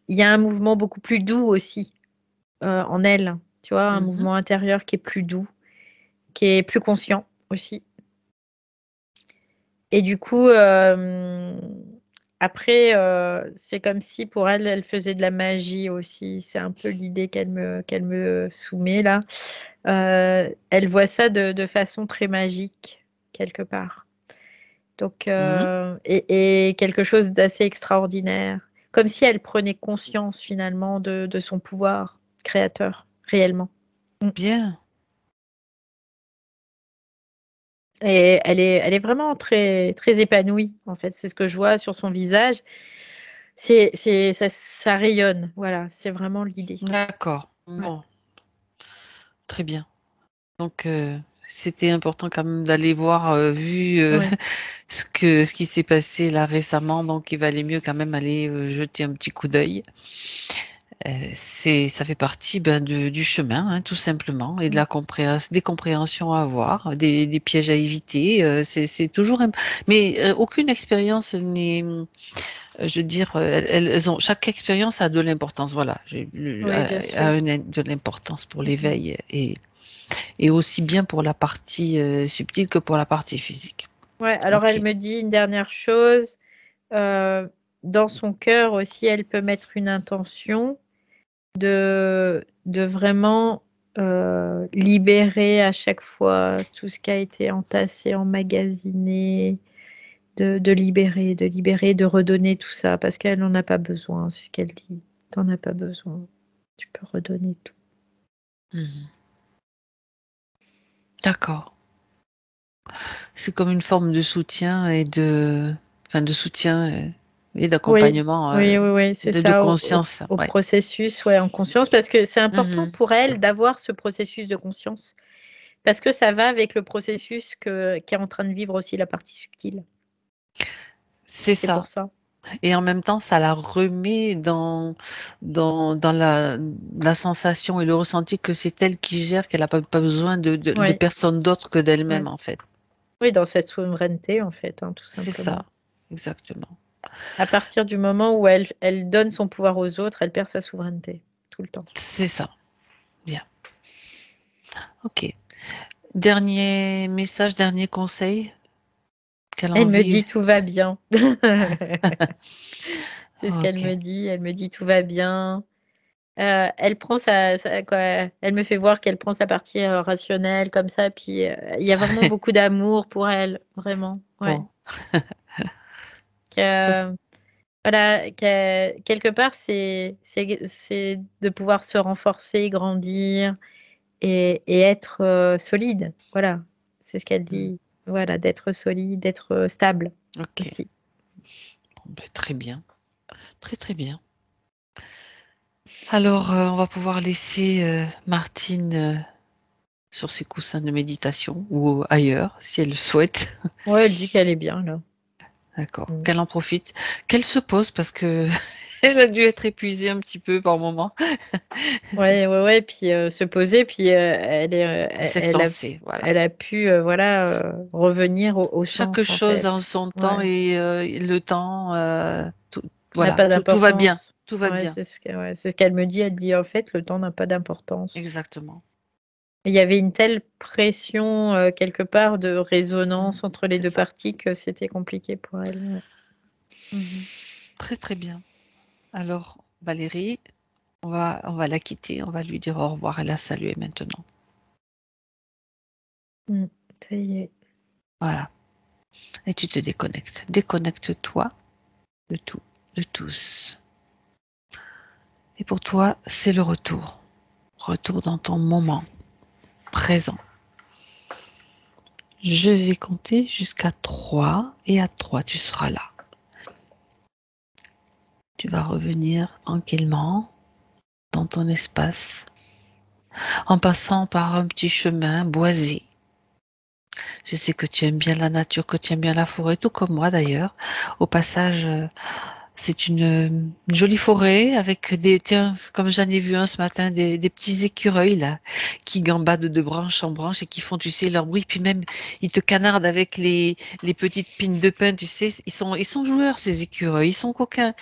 y a un mouvement beaucoup plus doux aussi, en elle, tu vois? Un Mmh. mouvement intérieur qui est plus doux, qui est plus conscient aussi. Et du coup, après, c'est comme si pour elle, elle faisait de la magie aussi. C'est un peu l'idée qu'elle me soumet là. Elle voit ça de façon très magique, quelque part. Donc Mmh. et quelque chose d'assez extraordinaire. Comme si elle prenait conscience finalement de son pouvoir créateur, réellement. Mmh. Bien. Et elle est vraiment très très épanouie, en fait. C'est ce que je vois sur son visage. C'est ça rayonne, voilà, c'est vraiment l'idée. D'accord. Ouais, Bon, très bien. Donc, c'était important quand même d'aller voir, vu, ouais, ce qui s'est passé là récemment, donc il valait mieux quand même aller, jeter un petit coup d'œil. Ça fait partie, ben, du chemin, hein, tout simplement, et de mmh, la des compréhensions à avoir, des pièges à éviter, c'est toujours mais, aucune expérience n'est, je veux dire, elles ont chaque expérience a de l'importance, voilà, j'ai le oui, bien sûr. de l'importance pour Mmh mh. l'éveil, et aussi bien pour la partie, subtile que pour la partie physique. Ouais, alors elle OK. me dit une dernière chose, heu, dans son cœur aussi, elle peut mettre une intention de vraiment, libérer à chaque fois tout ce qui a été entassé, emmagasiné, de libérer, de redonner tout ça parce qu'elle en a pas besoin, c'est ce qu'elle dit. Tu en as pas besoin, tu peux redonner tout. Mmh. D'accord. C'est comme une forme de soutien de soutien, et Oui, d'accompagnement, oui, oui, oui, c'est de ça, au conscience, au ouais. processus, ouais, en conscience, parce que c'est important Mmh. pour elle d'avoir ce processus de conscience, parce que ça va avec le processus qu'est en train de vivre aussi la partie subtile. C'est C'est pour ça, ça. et en même temps, ça la remet dans la sensation et le ressenti que c'est elle qui gère, qu'elle a pas besoin de Ouais, personne d'autre que ouais. d'elle-même, en fait. Oui, dans cette souveraineté, en fait, hein, tout C'est simplement. ça, exactement. À partir du moment où elle donne son pouvoir aux autres, elle perd sa souveraineté, tout le temps. C'est ça. Bien. OK. Dernier message, dernier conseil qu'elle a Elle me envie. dit: «Tout va bien». C'est ce qu'elle OK. me dit. Elle me dit: «Tout va bien». Elle prend sa quoi, elle me fait voir qu'elle prend sa partie, rationnelle comme ça, puis, il y a vraiment beaucoup d'amour pour elle, vraiment, ouais. Bon, ça Que voilà, que quelque part, c'est de pouvoir se renforcer, grandir et être, solide. Voilà, c'est ce qu'elle mmh, dit. Voilà, d'être solide, d'être, stable OK. aussi. Bon, beh, très bien, très, très bien. Alors, on va pouvoir laisser, Martine, sur ses coussins de méditation ou ailleurs, si elle le souhaite. Ouais, elle dit qu'elle est bien là. D'accord, Mmh. qu'elle en profite, qu'elle se pose parce que Elle a dû être épuisée un petit peu par moment. Ouais, puis se poser, puis S'expanser, voilà. elle a pu revenir au Chaque centre en chose en fait. son temps Ouais. et le temps, tout, N'a voilà, pas tout va bien. d'importance. Tout va Ouais, bien. c'est ce qu'elle me dit. Elle dit en fait le temps n'a pas d'importance. Exactement. Il y avait une telle pression quelque part de résonance entre les C'est deux ça. parties que c'était compliqué pour elle. Ouais. Très très bien. Alors, Valérie, on va la quitter, on va lui dire au revoir et la saluer maintenant. Ça y est. Voilà. Et tu te déconnectes. Déconnecte-toi de tout, de tous. Et pour toi, c'est le retour. Retour dans ton moment présent. Je vais compter jusqu'à 3 et à 3, tu seras là. Tu vas revenir tranquillement dans ton espace en passant par un petit chemin boisé. Je sais que tu aimes bien la nature, que tu aimes bien la forêt, tout comme moi d'ailleurs. Au passage, c'est une jolie forêt avec tiens, comme j'en ai vu un ce matin, des petits écureuils là, qui gambadent de branche en branche et qui font, tu sais, leur bruit. Puis même, ils te canardent avec les petites pines de pin, tu sais. Ils sont joueurs ces écureuils, ils sont coquins.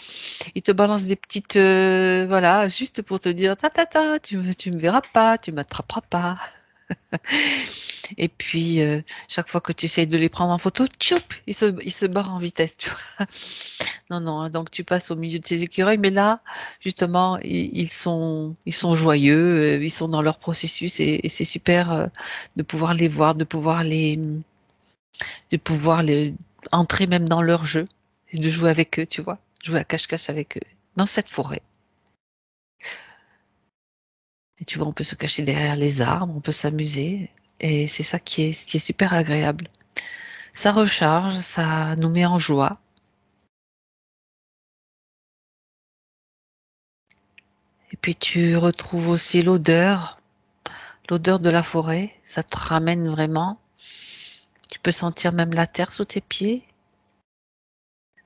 Ils te balancent des petites, voilà, juste pour te dire, ta, tu me verras pas, tu m'attraperas pas. Et puis, chaque fois que tu essayes de les prendre en photo, tchoup, ils se barrent en vitesse, tu vois. Non, non, hein, donc tu passes au milieu de ces écureuils, mais là, justement, ils sont joyeux, ils sont dans leur processus et c'est super de pouvoir les voir, de pouvoir les entrer même dans leur jeu et de jouer avec eux, tu vois, jouer à cache-cache avec eux dans cette forêt. Et tu vois, on peut se cacher derrière les arbres, on peut s'amuser et c'est ça qui est super agréable. Ça recharge, ça nous met en joie. Et puis tu retrouves aussi l'odeur de la forêt. Ça te ramène vraiment. Tu peux sentir même la terre sous tes pieds.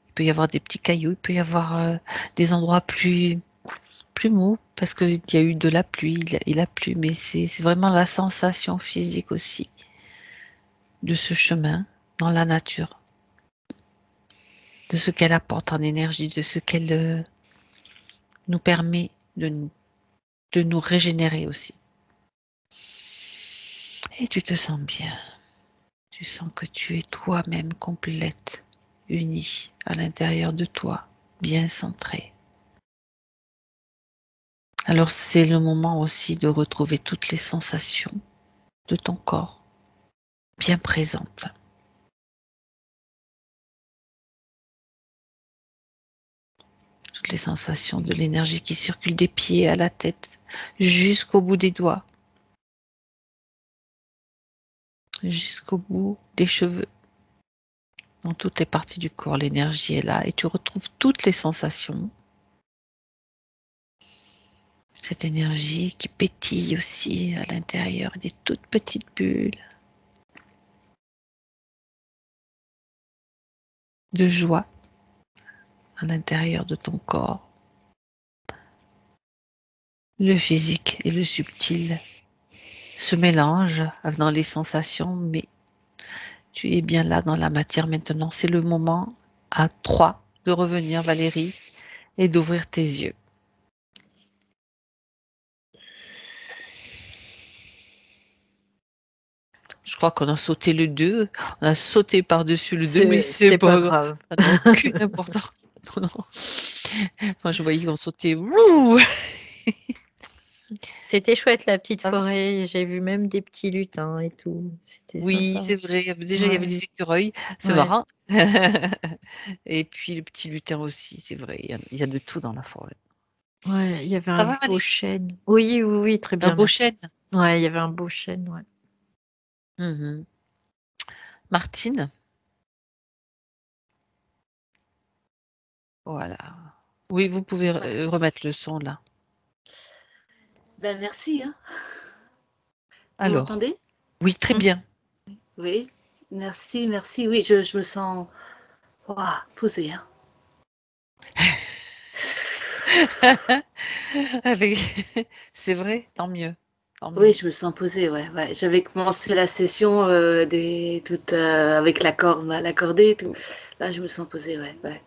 Il peut y avoir des petits cailloux, il peut y avoir des endroits plus mous parce qu'il y a eu de la pluie, il a plu, mais c'est vraiment la sensation physique aussi de ce chemin dans la nature, de ce qu'elle apporte en énergie, de ce qu'elle nous permet de nous régénérer aussi. Et tu te sens bien. Tu sens que tu es toi-même complète, unie à l'intérieur de toi, bien centrée. Alors c'est le moment aussi de retrouver toutes les sensations de ton corps, bien présentes. Toutes les sensations de l'énergie qui circule des pieds à la tête, jusqu'au bout des doigts, jusqu'au bout des cheveux. Dans toutes les parties du corps, l'énergie est là et tu retrouves toutes les sensations. Cette énergie qui pétille aussi à l'intérieur des toutes petites bulles de joie à l'intérieur de ton corps. Le physique et le subtil se mélangent dans les sensations, mais tu es bien là dans la matière maintenant. C'est le moment à 3 de revenir, Valérie, et d'ouvrir tes yeux. Je crois qu'on a sauté le 2, on a sauté par-dessus le 2, mais c'est C'est pas pas grave, grave. ça n'a aucune importance. Non, non. Moi, je voyais qu'on sautait. Wouh. C'était chouette la petite Ça va. forêt. J'ai vu même des petits lutins et tout. C'était Oui, sympa. c'est vrai. Déjà, il y avait Ouais, des écureuils, c'est ouais. marrant. Et puis le petit lutin aussi, c'est vrai. Il y a de tout dans la forêt. Ouais, il y avait Ça un va, beau Valérie? chêne. Oui, très Un bien, beau merci. chêne. Ouais, il y avait un beau chêne, ouais. Mhm. Martine, voilà. Oui, vous pouvez Voilà. remettre le son là. Ben merci, hein. Vous Alors, m'entendez? oui, très bien. Oui. Merci, merci. Oui, je me sens posée, hein. Avec c'est vrai, tant mieux, tant mieux. Oui, je me sens posée, ouais, ouais. J'avais commencé la session toute avec la corde, l'accordé et tout. Là, je me sens posée, ouais, ouais.